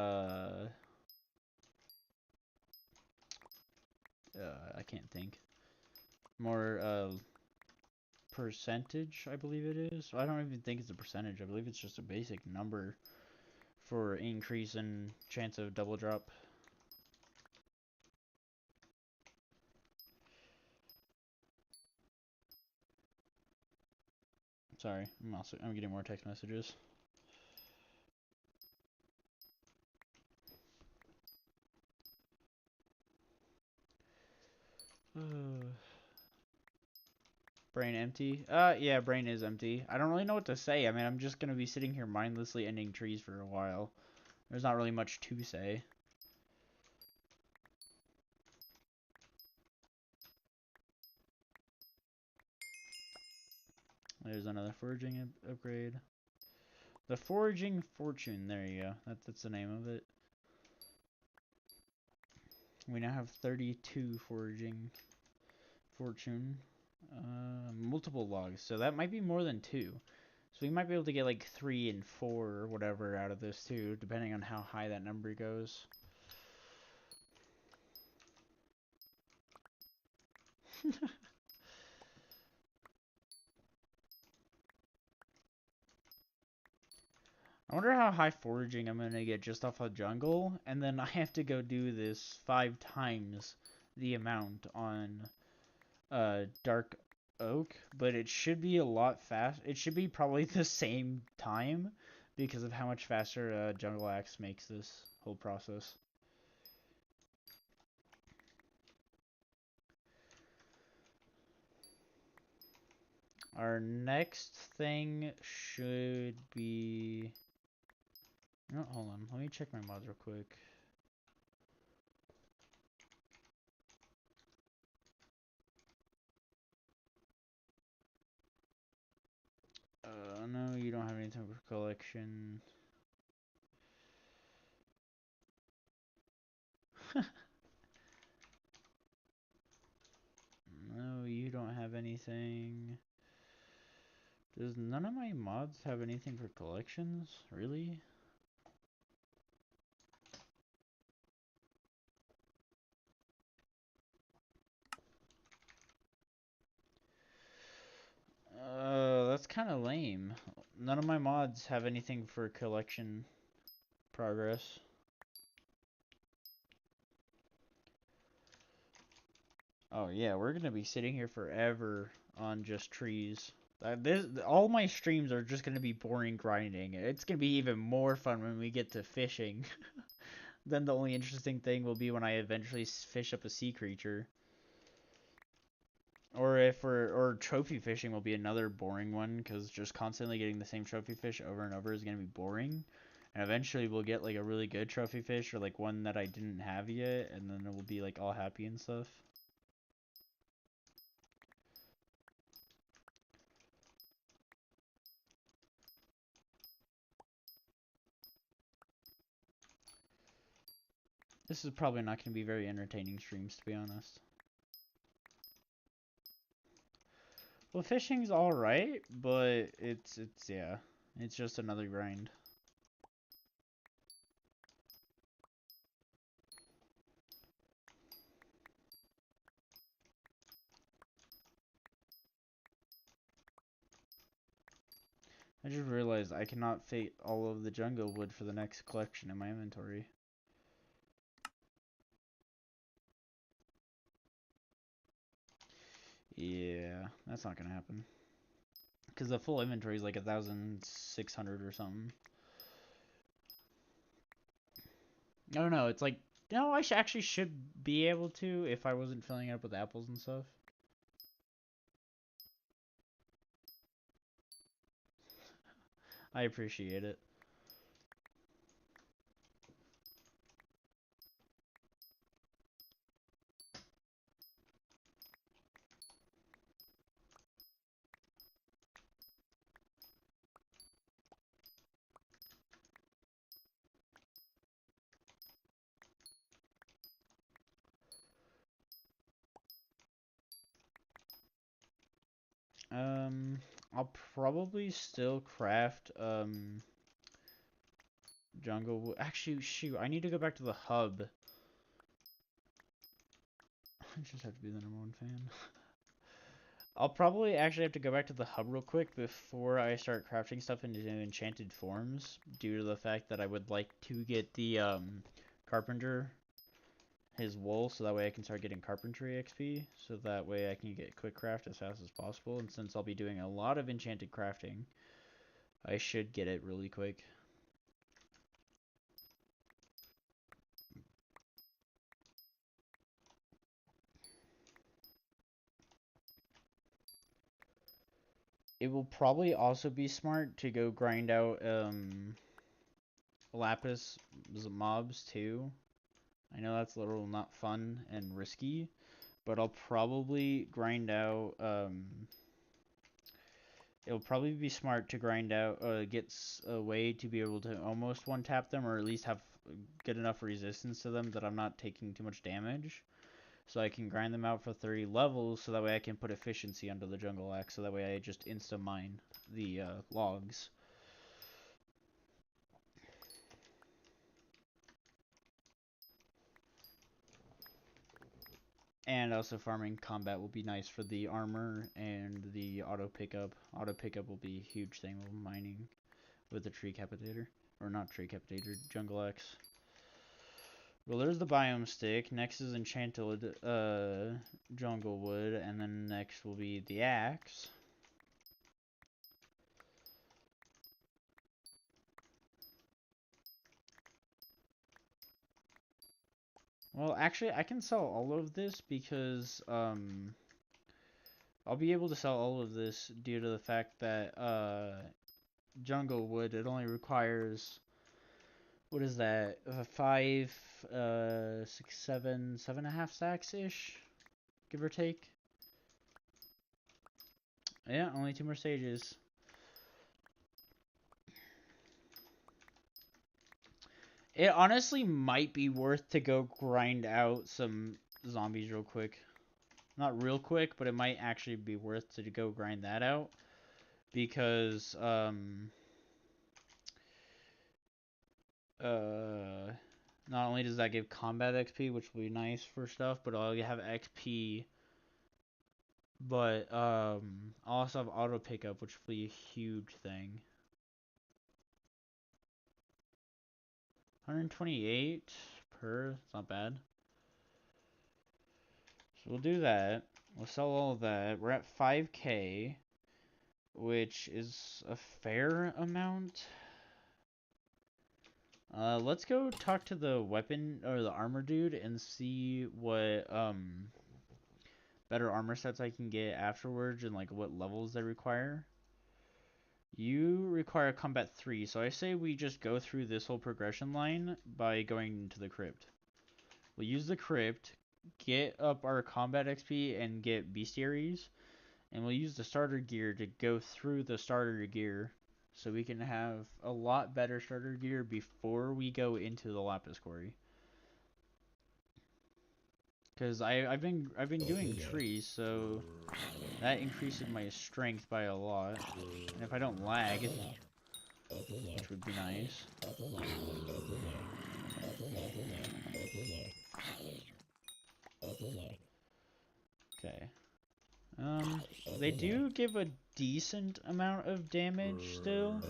I can't think. More, percentage, I believe it is. I don't even think it's a percentage. I believe it's just a basic number for increase in chance of double drop. Sorry, I'm getting more text messages. Brain empty? Yeah, brain is empty. I don't really know what to say. I mean, I'm just gonna be sitting here mindlessly ending trees for a while. There's not really much to say. There's another foraging upgrade. The Foraging Fortune, there you go. That's the name of it. We now have 32 Foraging Fortune. Multiple logs, so that might be more than 2. So we might be able to get like 3 and 4 or whatever out of this too, depending on how high that number goes. I wonder how high foraging I'm gonna get just off of jungle, and then I have to go do this 5 times the amount on dark oak, but it should be a lot fast. It should be probably the same time because of how much faster jungle axe makes this whole process. Our next thing should be... No, hold on. Let me check my mods real quick. No, you don't have anything for collection. No, you don't have anything. Does none of my mods have anything for collections? Really? That's kind of lame. None of my mods have anything for collection progress. Oh yeah, we're gonna be sitting here forever on just trees. All my streams are just gonna be boring grinding. It's gonna be even more fun when we get to fishing. Then the only interesting thing will be when I eventually fish up a sea creature. Or trophy fishing will be another boring one, because just constantly getting the same trophy fish over and over is gonna be boring. And eventually we'll get like a really good trophy fish, or like one that I didn't have yet, and then it will be like all happy and stuff. This is probably not going to be very entertaining streams, to be honest. Well, fishing's alright, but yeah. It's just another grind. I just realized I cannot fit all of the jungle wood for the next collection in my inventory. Yeah, that's not gonna happen. Because the full inventory is like 1,600 or something. I don't know, it's like, no, I actually should be able to if I wasn't filling it up with apples and stuff. I appreciate it. I'll probably still craft, jungle. Actually, shoot, I need to go back to the hub. I just have to be the #1 fan. I'll probably actually have to go back to the hub real quick before I start crafting stuff into enchanted forms, due to the fact that I would like to get the carpenter his wool, so that way I can start getting carpentry XP, so that way I can get quick craft as fast as possible. And since I'll be doing a lot of enchanted crafting, I should get it really quick. It will probably also be smart to go grind out lapis mobs too. I know that's a little not fun and risky, but I'll probably grind out it'll probably be smart to grind out get a way to be able to almost one tap them, or at least have good enough resistance to them that I'm not taking too much damage. So I can grind them out for 30 levels, so that way I can put efficiency under the jungle axe, so that way I just insta mine the logs. And also farming combat will be nice for the armor and the auto pickup. Auto pickup will be a huge thing with mining with the tree capitator. Or not tree capitator, jungle axe. Well, there's the biome stick. Next is enchanted jungle wood, and then next will be the axe. Well, actually, I can sell all of this because I'll be able to sell all of this due to the fact that jungle wood, it only requires, what is that, 5, 6, 7, 7.5 stacks ish, give or take. Yeah, only 2 more stages. It honestly might be worth to go grind out some zombies real quick. Not real quick, but it might actually be worth to go grind that out. Because, not only does that give combat XP, which will be nice for stuff, but I'll have XP. But, I'll also have auto pickup, which will be a huge thing. 128 per, it's not bad. So we'll do that. We'll sell all of that. We're at 5K, which is a fair amount. Let's go talk to the weapon or the armor dude and see what better armor sets I can get afterwards and like what levels they require. You require combat 3, so I say we just go through this whole progression line by going to the crypt. We'll use the crypt, get up our combat XP and get bestiaries, and we'll use the starter gear to go through the starter gear so we can have a lot better starter gear before we go into the lapis quarry. Because I've been doing trees, so that increases my strength by a lot. And if I don't lag, which would be nice. Okay. They do give a decent amount of damage still,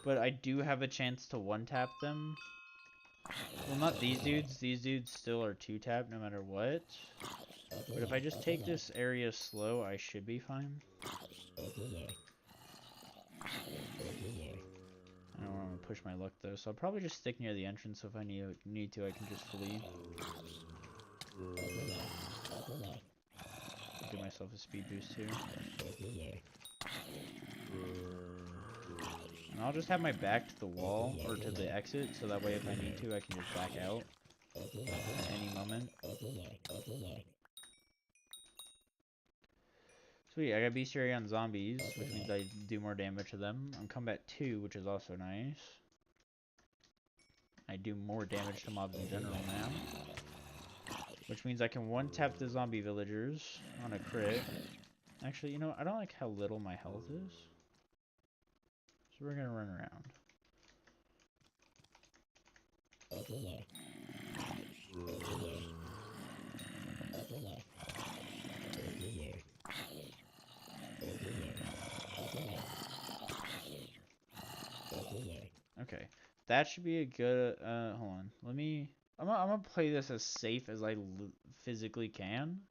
but I do have a chance to one-tap them. Well, not these dudes. These dudes still are two-tap no matter what. But if I just take this area slow, I should be fine. I don't want to push my luck though, so I'll probably just stick near the entrance. So if I need to, I can just flee. I'll give myself a speed boost too. And I'll just have my back to the wall or to the exit, so that way if I need to, I can just back out at any moment. Sweet, I got bestiary on zombies, which means I do more damage to them. On combat 2, which is also nice. I do more damage to mobs in general now. Which means I can one-tap the zombie villagers on a crit. Actually, you know, I don't like how little my health is. So we're gonna run around. Okay, that should be a good, hold on, I'm gonna play this as safe as I physically can,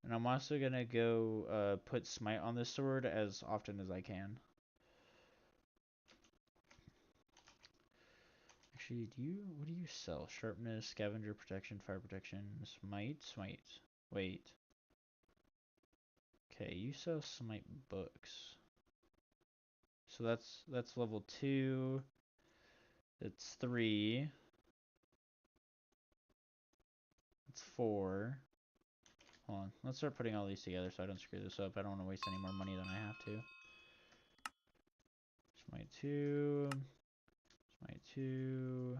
and I'm also gonna go, put smite on this sword as often as I can. Actually, what do you sell? Sharpness, scavenger, protection, fire protection, smite, wait. Okay, you sell smite books. So that's level 2. It's 3. It's 4. Hold on. Let's start putting all these together so I don't screw this up. I don't want to waste any more money than I have to. Smite 2. Smite 2.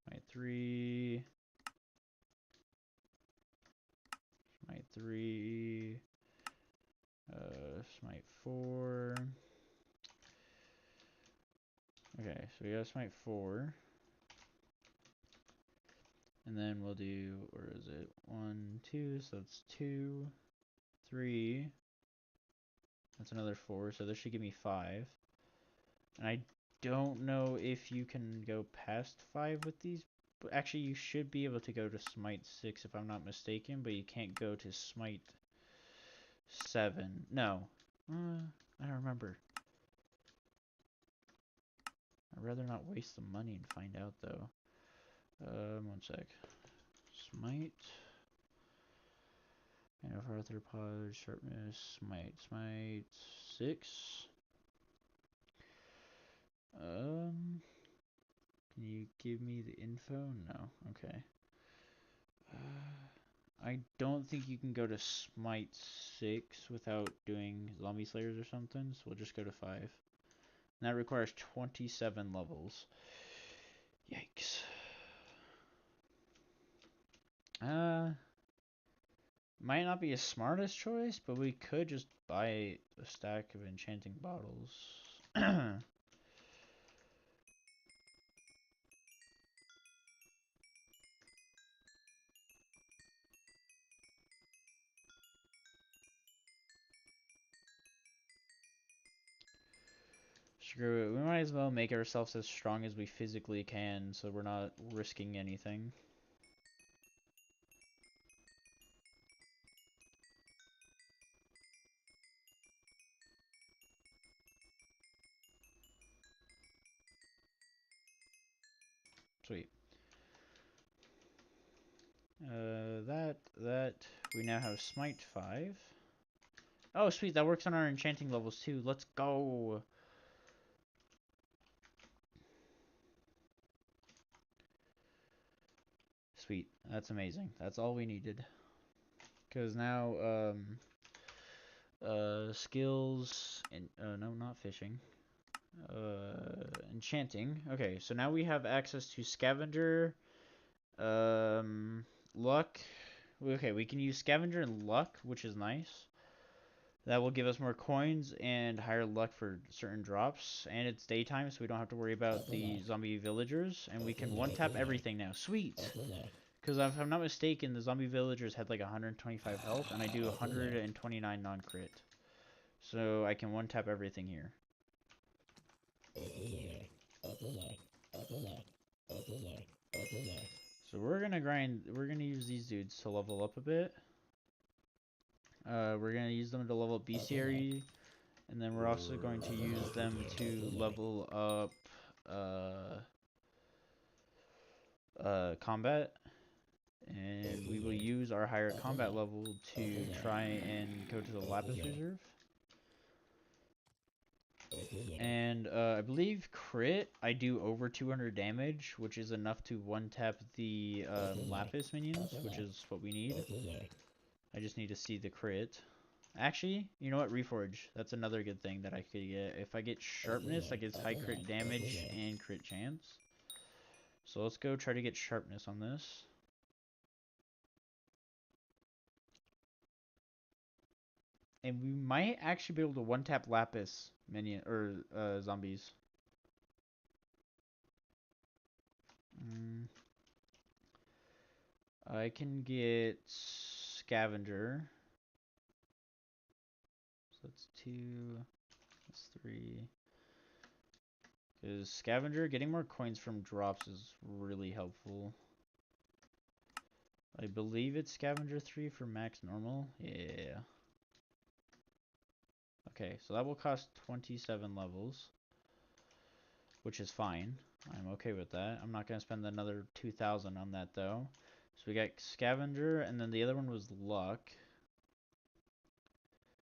Smite 3. Smite 3. Smite 4. Okay, so we got smite 4. And then we'll do, where is it? 1, 2, so that's 2, 3. That's another 4, so this should give me 5. And I don't know if you can go past 5 with these. But actually, you should be able to go to smite 6 if I'm not mistaken, but you can't go to smite 7. No. I don't remember. I'd rather not waste the money and find out, though. 1 sec. Smite. And of arthropod, sharpness, smite 6. Can you give me the info? No. Okay. I don't think you can go to smite 6 without doing zombie slayers or something, so we'll just go to 5. And that requires 27 levels. Yikes. Might not be a smartest choice, but we could just buy a stack of enchanting bottles. Screw it. We might as well make ourselves as strong as we physically can, so we're not risking anything. Sweet. That we now have Smite 5. Oh, sweet. That works on our enchanting levels too. Let's go. Sweet. That's amazing. That's all we needed. Because now, skills and no, not fishing. Enchanting. Okay, so now we have access to scavenger, luck. Okay, we can use scavenger and luck, which is nice. That will give us more coins and higher luck for certain drops. And it's daytime, so we don't have to worry about the zombie villagers. And we can one-tap everything now. Sweet! Because if I'm not mistaken, the zombie villagers had like 125 health, and I do 129 non-crit. So I can one-tap everything here. So we're gonna use these dudes to level up a bit. We're gonna use them to level up bestiary, and then we're also going to use them to level up combat. And we will use our higher combat level to try and go to the Lapis Reserve. And I believe crit, I do over 200 damage, which is enough to one-tap the Lapis minions, which is what we need. I just need to see the crit. Actually, you know what? Reforge. That's another good thing that I could get. If I get sharpness, that gets high crit damage and crit chance. So let's go try to get sharpness on this. And we might actually be able to one-tap Lapis minion or zombies. I can get scavenger. So that's 2, that's 3. Because scavenger, getting more coins from drops is really helpful. I believe it's scavenger 3 for max normal. Yeah. Okay, so that will cost 27 levels, which is fine. I'm okay with that. I'm not going to spend another 2,000 on that, though. So we got scavenger, and then the other one was luck,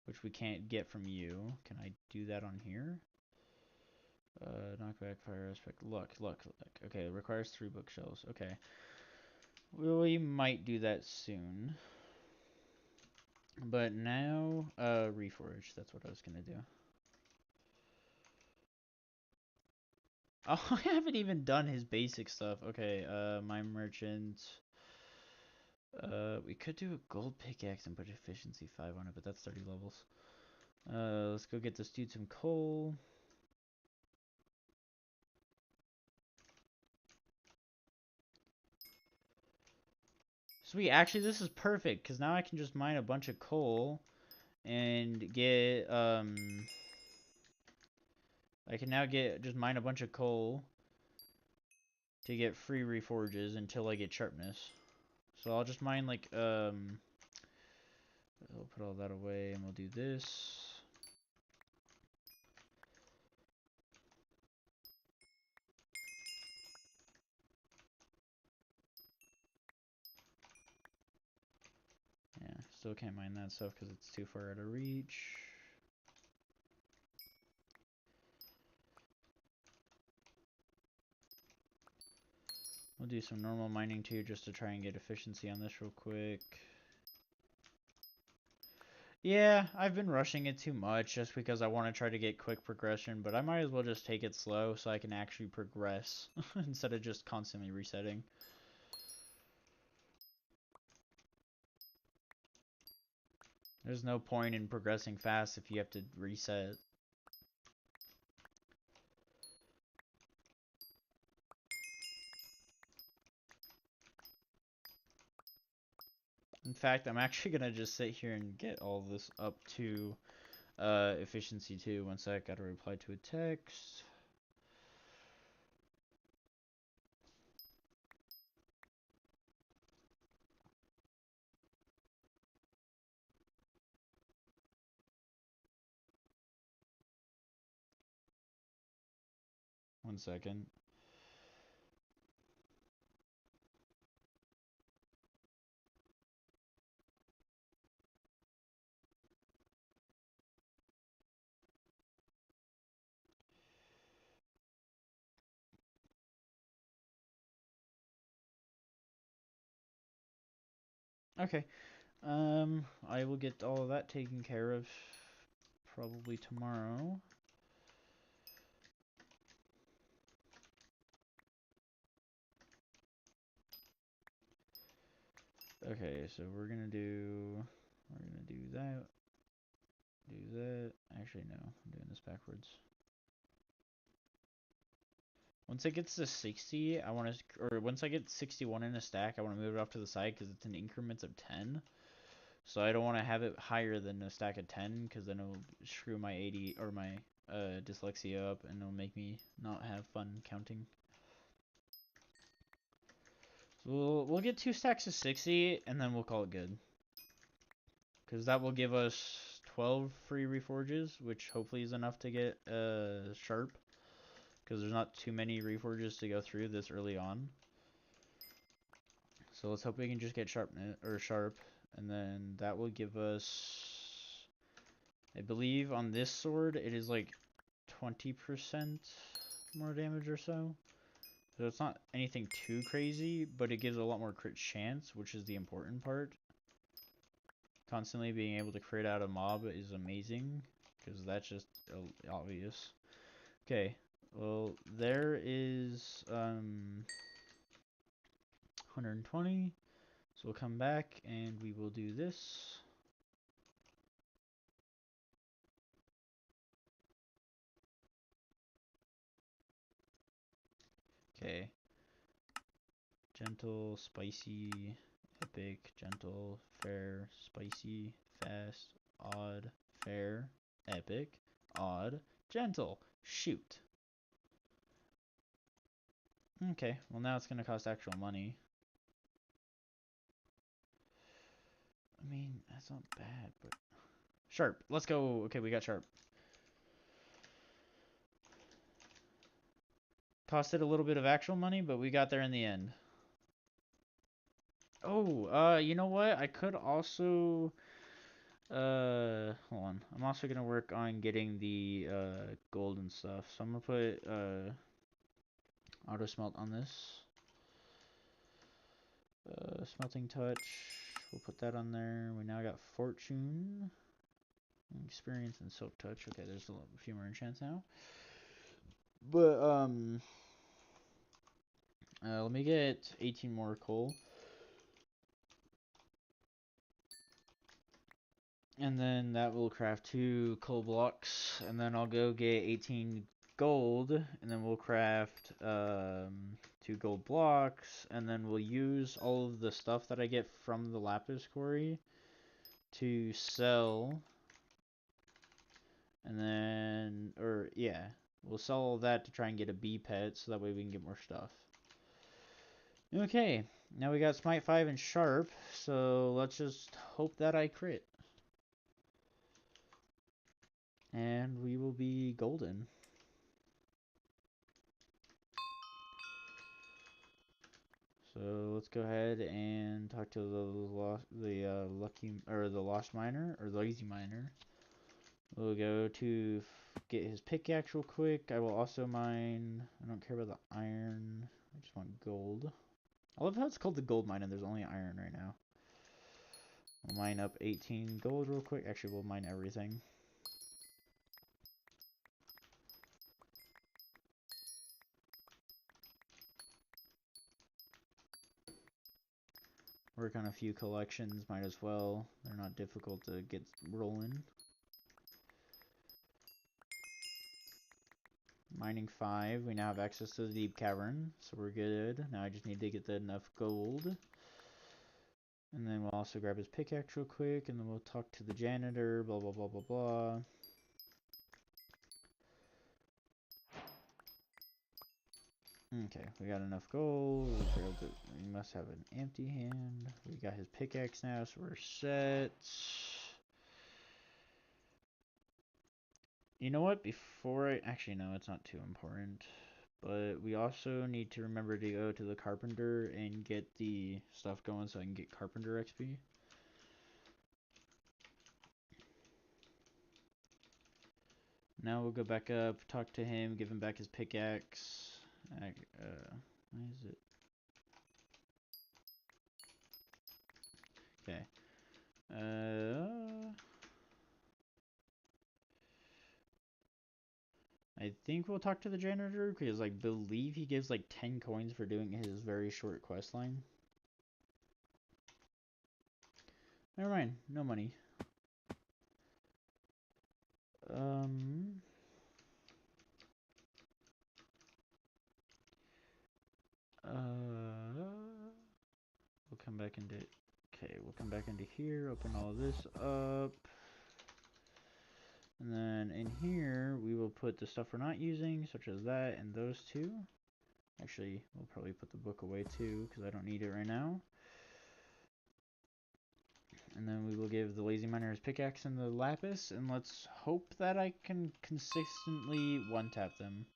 which we can't get from you. Can I do that on here? Knockback, fire aspect, luck. Okay, it requires 3 bookshelves. Okay. We might do that soon. But now, reforge. That's what I was gonna do. Oh, I haven't even done his basic stuff. Okay, my merchant. We could do a gold pickaxe and put efficiency 5 on it, but that's 30 levels. Let's go get this dude some coal. Sweet, actually this is perfect, because now I can just mine a bunch of coal and get, I can now just mine a bunch of coal to get free reforges until I get sharpness. So I'll just mine like, I'll put all that away and we'll do this. Yeah, still can't mine that stuff because it's too far out of reach. We'll do some normal mining too, just to try and get efficiency on this real quick. Yeah, I've been rushing it too much just because I want to try to get quick progression, but I might as well just take it slow so I can actually progress instead of just constantly resetting. There's no point in progressing fast if you have to reset. In fact, I'm actually gonna just sit here and get all this up to efficiency 2. One sec, gotta reply to a text. One second. Okay. I will get all of that taken care of probably tomorrow. Okay, so we're gonna do that. Do that. Actually, no, I'm doing this backwards. Once it gets to 60, I want to, or once I get 61 in a stack, I want to move it off to the side because it's in increments of 10. So I don't want to have it higher than a stack of 10 because then it'll screw my 80 or my dyslexia up and it'll make me not have fun counting. So we'll get 2 stacks of 60 and then we'll call it good. Because that will give us 12 free reforges, which hopefully is enough to get sharp. Because there's not too many reforges to go through this early on. So let's hope we can just get sharp, and then that will give us, I believe on this sword it is like 20% more damage or so. So it's not anything too crazy, but it gives a lot more crit chance, which is the important part. Constantly being able to crit out a mob is amazing, because that's just obvious. Okay, well, there is 120. So we'll come back and we will do this. Okay. Gentle, spicy, epic, gentle, fair, spicy, fast, odd, fair, epic, odd, gentle. Shoot. Okay, well now it's going to cost actual money. I mean, that's not bad, but... Sharp, let's go. Okay, we got sharp. Costed a little bit of actual money, but we got there in the end. Oh, you know what? I could also... hold on. I'm also gonna work on getting the, gold and stuff. So I'm gonna put, auto smelt on this. Smelting touch. We'll put that on there. We now got fortune. Experience and silk touch. Okay, there's a few more enchants now. But, let me get 18 more coal. And then that will craft 2 coal blocks. And then I'll go get 18 gold. And then we'll craft 2 gold blocks. And then we'll use all of the stuff that I get from the lapis quarry to sell. And then, or yeah, we'll sell all that to try and get a bee pet so that way we can get more stuff. Okay, now we got smite 5 and sharp. So let's just hope that I crit. And we will be golden. So let's go ahead and talk to the lost miner or the lazy miner. We'll go to get his pickaxe real quick. I will also mine. I don't care about the iron. I just want gold. I love how it's called the gold mine and there's only iron right now. We'll mine up 18 gold real quick. Actually, we'll mine everything. Work on a few collections, might as well. They're not difficult to get rolling. Mining 5, we now have access to the deep cavern, so we're good. Now I just need to get enough gold. And then we'll also grab his pickaxe real quick, and then we'll talk to the janitor, blah blah blah blah blah. Okay, we got enough gold. We must have an empty hand. We got his pickaxe now, so we're set. You know what? Before I... Actually, no, it's not too important. But we also need to remember to go to the carpenter and get the stuff going so I can get carpenter XP. Now we'll go back up, talk to him, give him back his pickaxe. Why is it? Okay. I think we'll talk to the janitor because I believe he gives like 10 coins for doing his very short quest line. Never mind, no money. We'll come back into... Okay, we'll come back into here, open all of this up. And then in here, we will put the stuff we're not using, such as that and those two. Actually, we'll probably put the book away too, because I don't need it right now. And then we will give the lazy miner his pickaxe and the lapis, and let's hope that I can consistently one-tap them.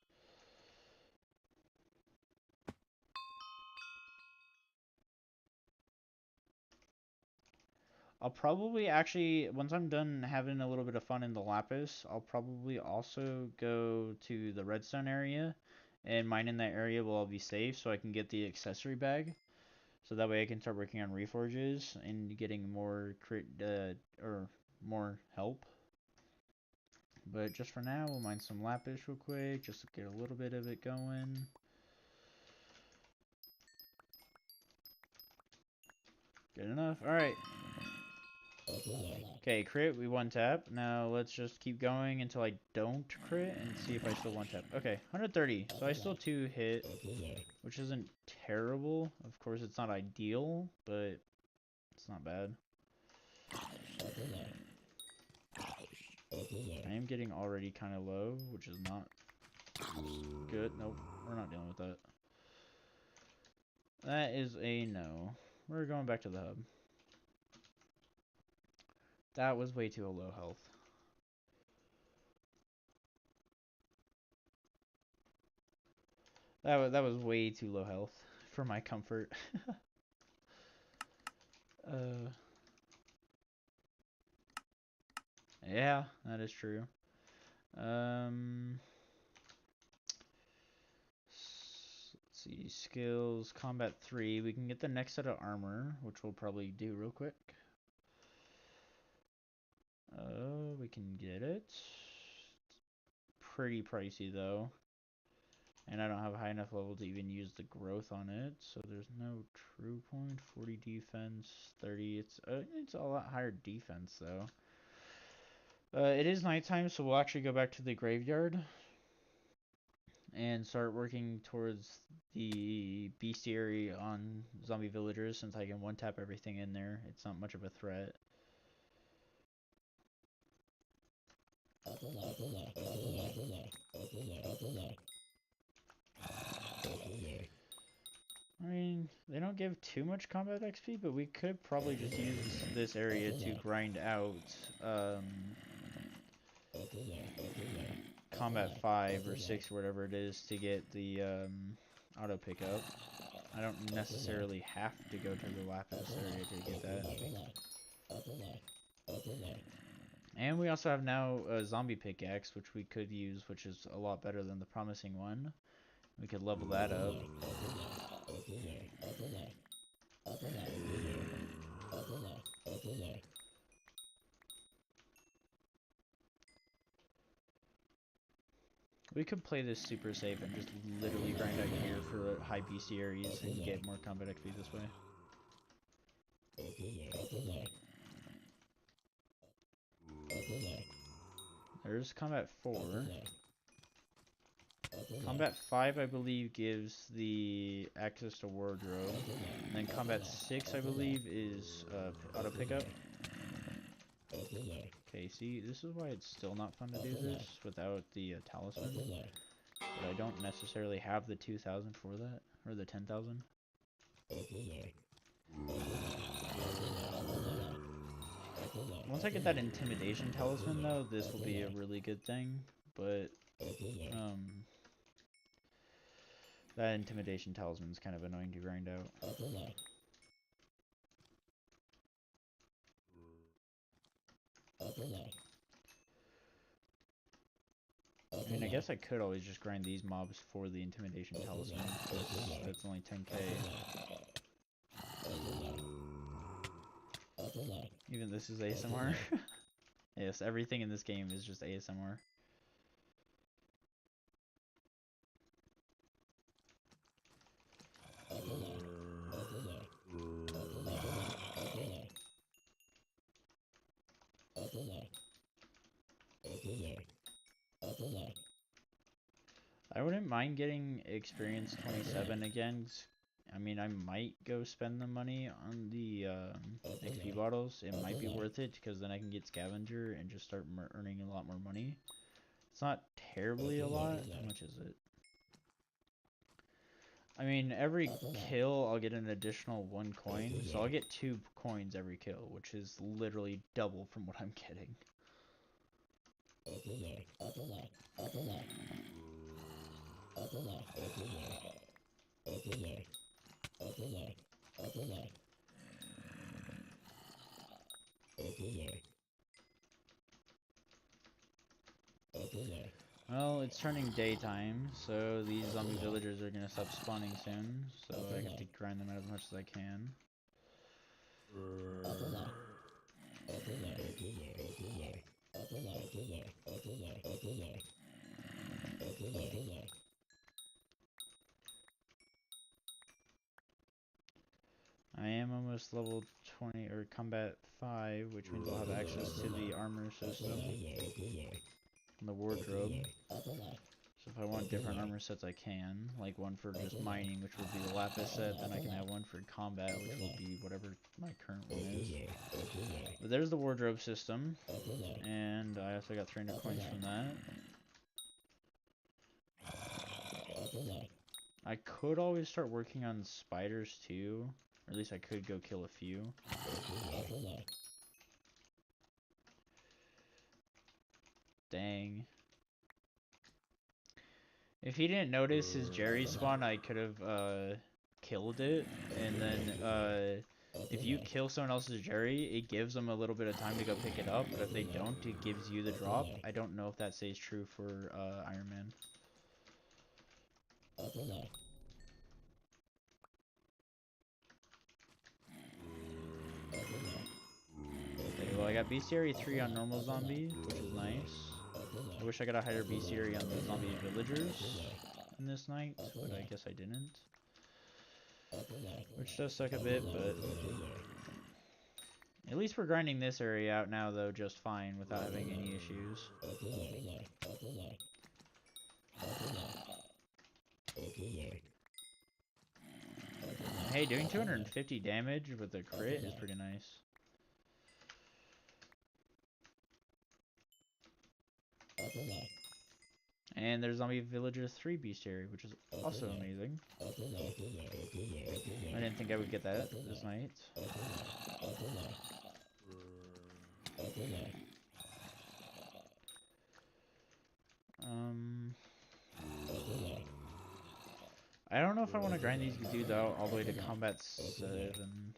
I'll probably actually, once I'm done having a little bit of fun in the lapis, I'll probably also go to the redstone area and mine in that area will all be safe so I can get the accessory bag. So that way I can start working on reforges and getting more more help. But just for now, we'll mine some lapis real quick, just to get a little bit of it going. Good enough. Alright. Okay, crit, we one tap. Now let's just keep going until I don't crit and see if I still one tap. Okay, 130. So I still 2 hit, which isn't terrible. Of course, it's not ideal, but it's not bad. I am getting already kind of low, which is not good. Nope, we're not dealing with that. That is a no. We're going back to the hub. That was way too low health. That was way too low health for my comfort. Yeah, that is true. Let's see, skills, combat 3. We can get the next set of armor, which we'll probably do real quick. We can get it. Pretty pricey though. And I don't have a high enough level to even use the growth on it, so there's no true point. 40 defense, 30. It's a lot higher defense though. It is nighttime, so we'll actually go back to the graveyard and start working towards the bestiary on zombie villagers since I can one tap everything in there. It's not much of a threat. I mean, they don't give too much combat XP, but we could probably just use this area to grind out combat 5 or 6 or whatever it is to get the auto pickup. I don't necessarily have to go to the lapis area to get that. And we also have now a zombie pickaxe, which we could use, which is a lot better than the promising one. We could level that up. We could play this super safe and just literally grind out here for high bestiaries and get more combat XP this way. There's combat 4. Combat 5, I believe, gives the access to wardrobe. And then combat 6, I believe, is auto pickup. Okay, see, this is why it's still not fun to do this without the talisman. But I don't necessarily have the 2,000 for that, or the 10,000. Once I get that intimidation talisman, though, this will be a really good thing. But that intimidation talisman is kind of annoying to grind out. I mean, I guess I could always just grind these mobs for the intimidation talisman. That's only 10k. Even this is ASMR. Yes, everything in this game is just ASMR. I wouldn't mind getting experience 27 again. I mean, I might go spend the money on the XP bottles. It might be worth it because then I can get scavenger and just start earning a lot more money. It's not terribly a lot. How much is it? I mean, every kill I'll get an additional 1 coin, so I'll get 2 coins every kill, which is literally double from what I'm getting. Well, it's turning daytime, so these zombie villagers are gonna stop spawning soon, so I have to grind them out as much as I can. I am almost level 20, or combat 5, which means I'll have access to the armor system and the wardrobe. So if I want different armor sets, I can. Like one for just mining, which would be the lapis set. Then I can have one for combat, which will be whatever my current one is. But there's the wardrobe system. And I also got 300 coins from that. I could always start working on spiders too. Or at least I could go kill a few. Dang. If he didn't notice his Jerry spawn, I could have killed it. And then if you kill someone else's Jerry, it gives them a little bit of time to go pick it up. But if they don't, it gives you the drop. I don't know if that stays true for Iron Man. Okay, well I got bestiary 3 on normal zombie, which is nice. I wish I got a higher bestiary on the zombie villagers in this night, but I guess I didn't. Which does suck a bit, but at least we're grinding this area out now though just fine without having any issues. Hey, doing 250 damage with a crit is pretty nice. And there's Zombie Villager 3 Bestiary, which is also amazing. I didn't think I would get that this night. I don't know if I want to grind these dudes out all the way to combat 7.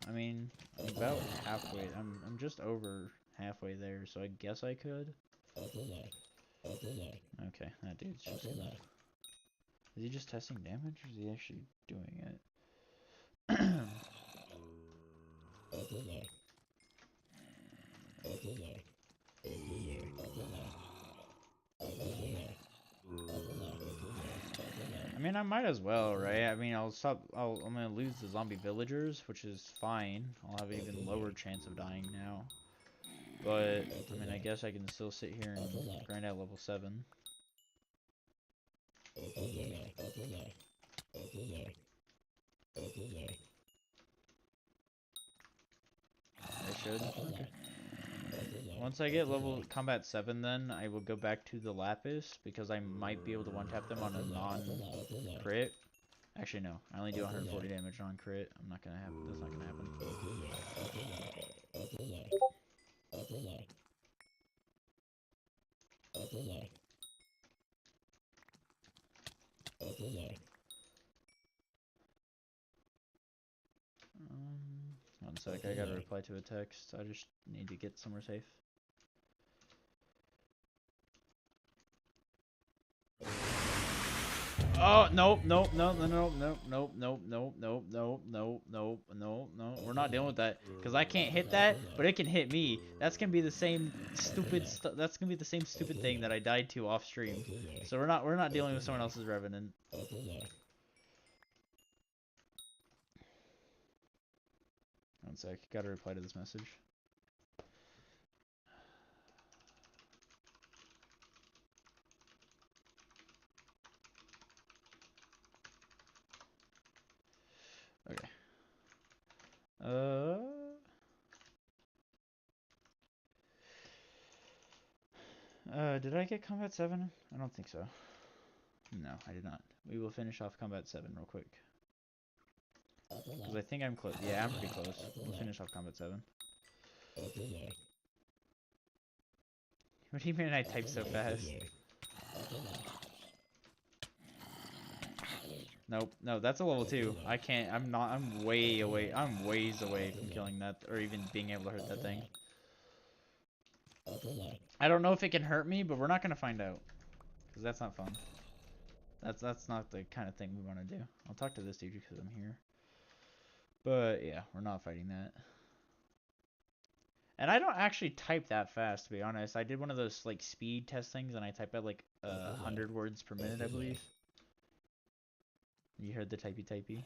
I mean, I'm about halfway. I'm just over halfway there, so I guess I could. Okay, that dude's just gonna... Is he just testing damage, or is he actually doing it? I mean, I might as well, right? I mean, I'm gonna lose the zombie villagers, which is fine. I'll have an even lower chance of dying now. But, I mean, I guess I can still sit here and grind out level 7. I should. Okay. Once I get level combat 7, then I will go back to the Lapis, because I might be able to one-tap them on a non-crit. Actually, no. I only do 140 damage non-crit. I'm not gonna have. That's not gonna happen. One sec. I gotta reply to a text. I just need to get somewhere safe. Oh, nope, nope, nope, nope, nope, nope, nope, nope, nope, nope, nope, nope, nope, nope. We're not dealing with that, because I can't hit that, but it can hit me. That's gonna be the same stupid that's gonna be the same stupid thing that I died to off stream. So we're not dealing with someone else's Revenant. One sec, gotta reply to this message. Okay. Did I get combat 7? I don't think so. No, I did not. We will finish off combat 7 real quick. Because I think I'm close. Yeah, I'm pretty close. We'll finish off combat 7. What do you mean I type so fast? Nope. No, that's a level 2. I can't. I'm way away. I'm ways away from killing that, or even being able to hurt that thing. I don't know if it can hurt me, but we're not gonna find out. Because that's not fun. That's not the kind of thing we want to do. I'll talk to this dude because I'm here. But yeah, we're not fighting that. And I don't actually type that fast, to be honest. I did one of those like speed test things, and I type at like 100 words per minute, I believe. You heard the typey.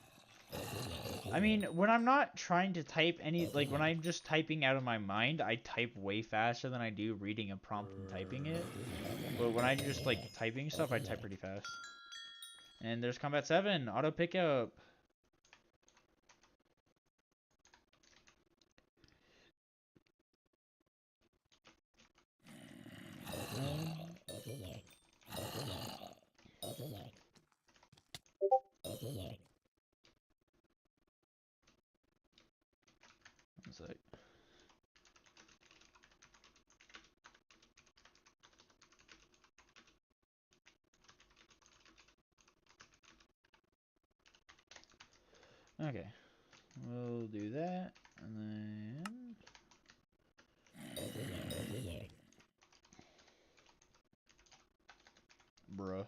I mean, when I'm not trying to type any, like when I'm just typing out of my mind, I type way faster than I do reading a prompt and typing it. But when I'm just like typing stuff, I type pretty fast. And there's combat 7, auto pickup. One sec. Okay, we'll do that, and then bruh.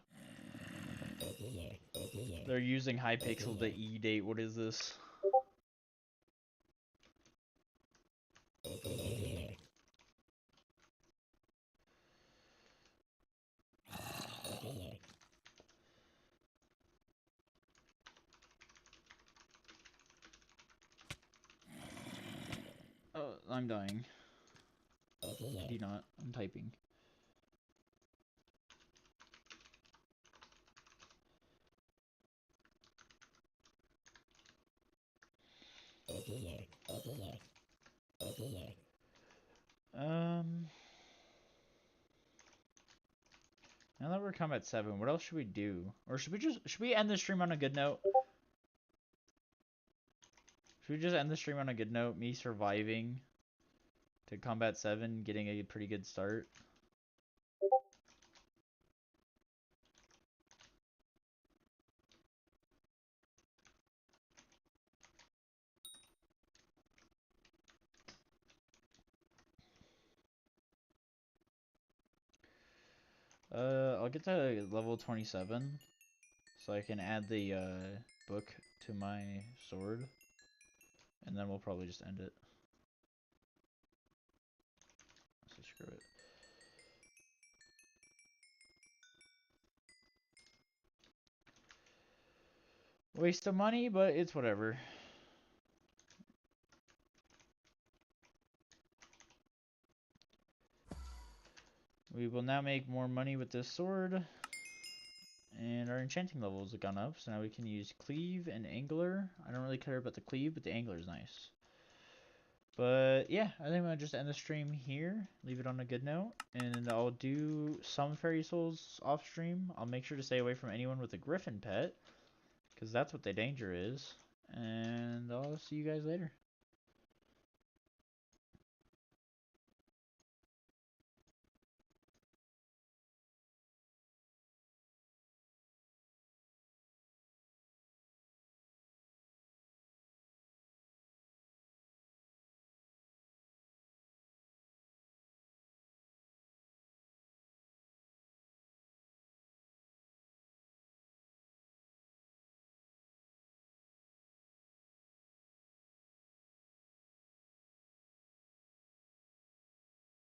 They're using hypixel to e-date. What is this? Oh, I'm dying. Do not. I'm typing. Now that we're combat 7, what else should we do? Or should we end the stream on a good note? Should we just end the stream on a good note? Me surviving to combat 7, getting a pretty good start. I'll get to level 27, so I can add the book to my sword, and then we'll probably just end it. So screw it. Waste of money, but it's whatever. We will now make more money with this sword. And our enchanting levels have gone up, so now we can use cleave and angler. I don't really care about the cleave, but the angler is nice. But yeah, I think I'm going to just end the stream here, leave it on a good note, and I'll do some fairy souls off stream. I'll make sure to stay away from anyone with a griffin pet, because that's what the danger is. And I'll see you guys later.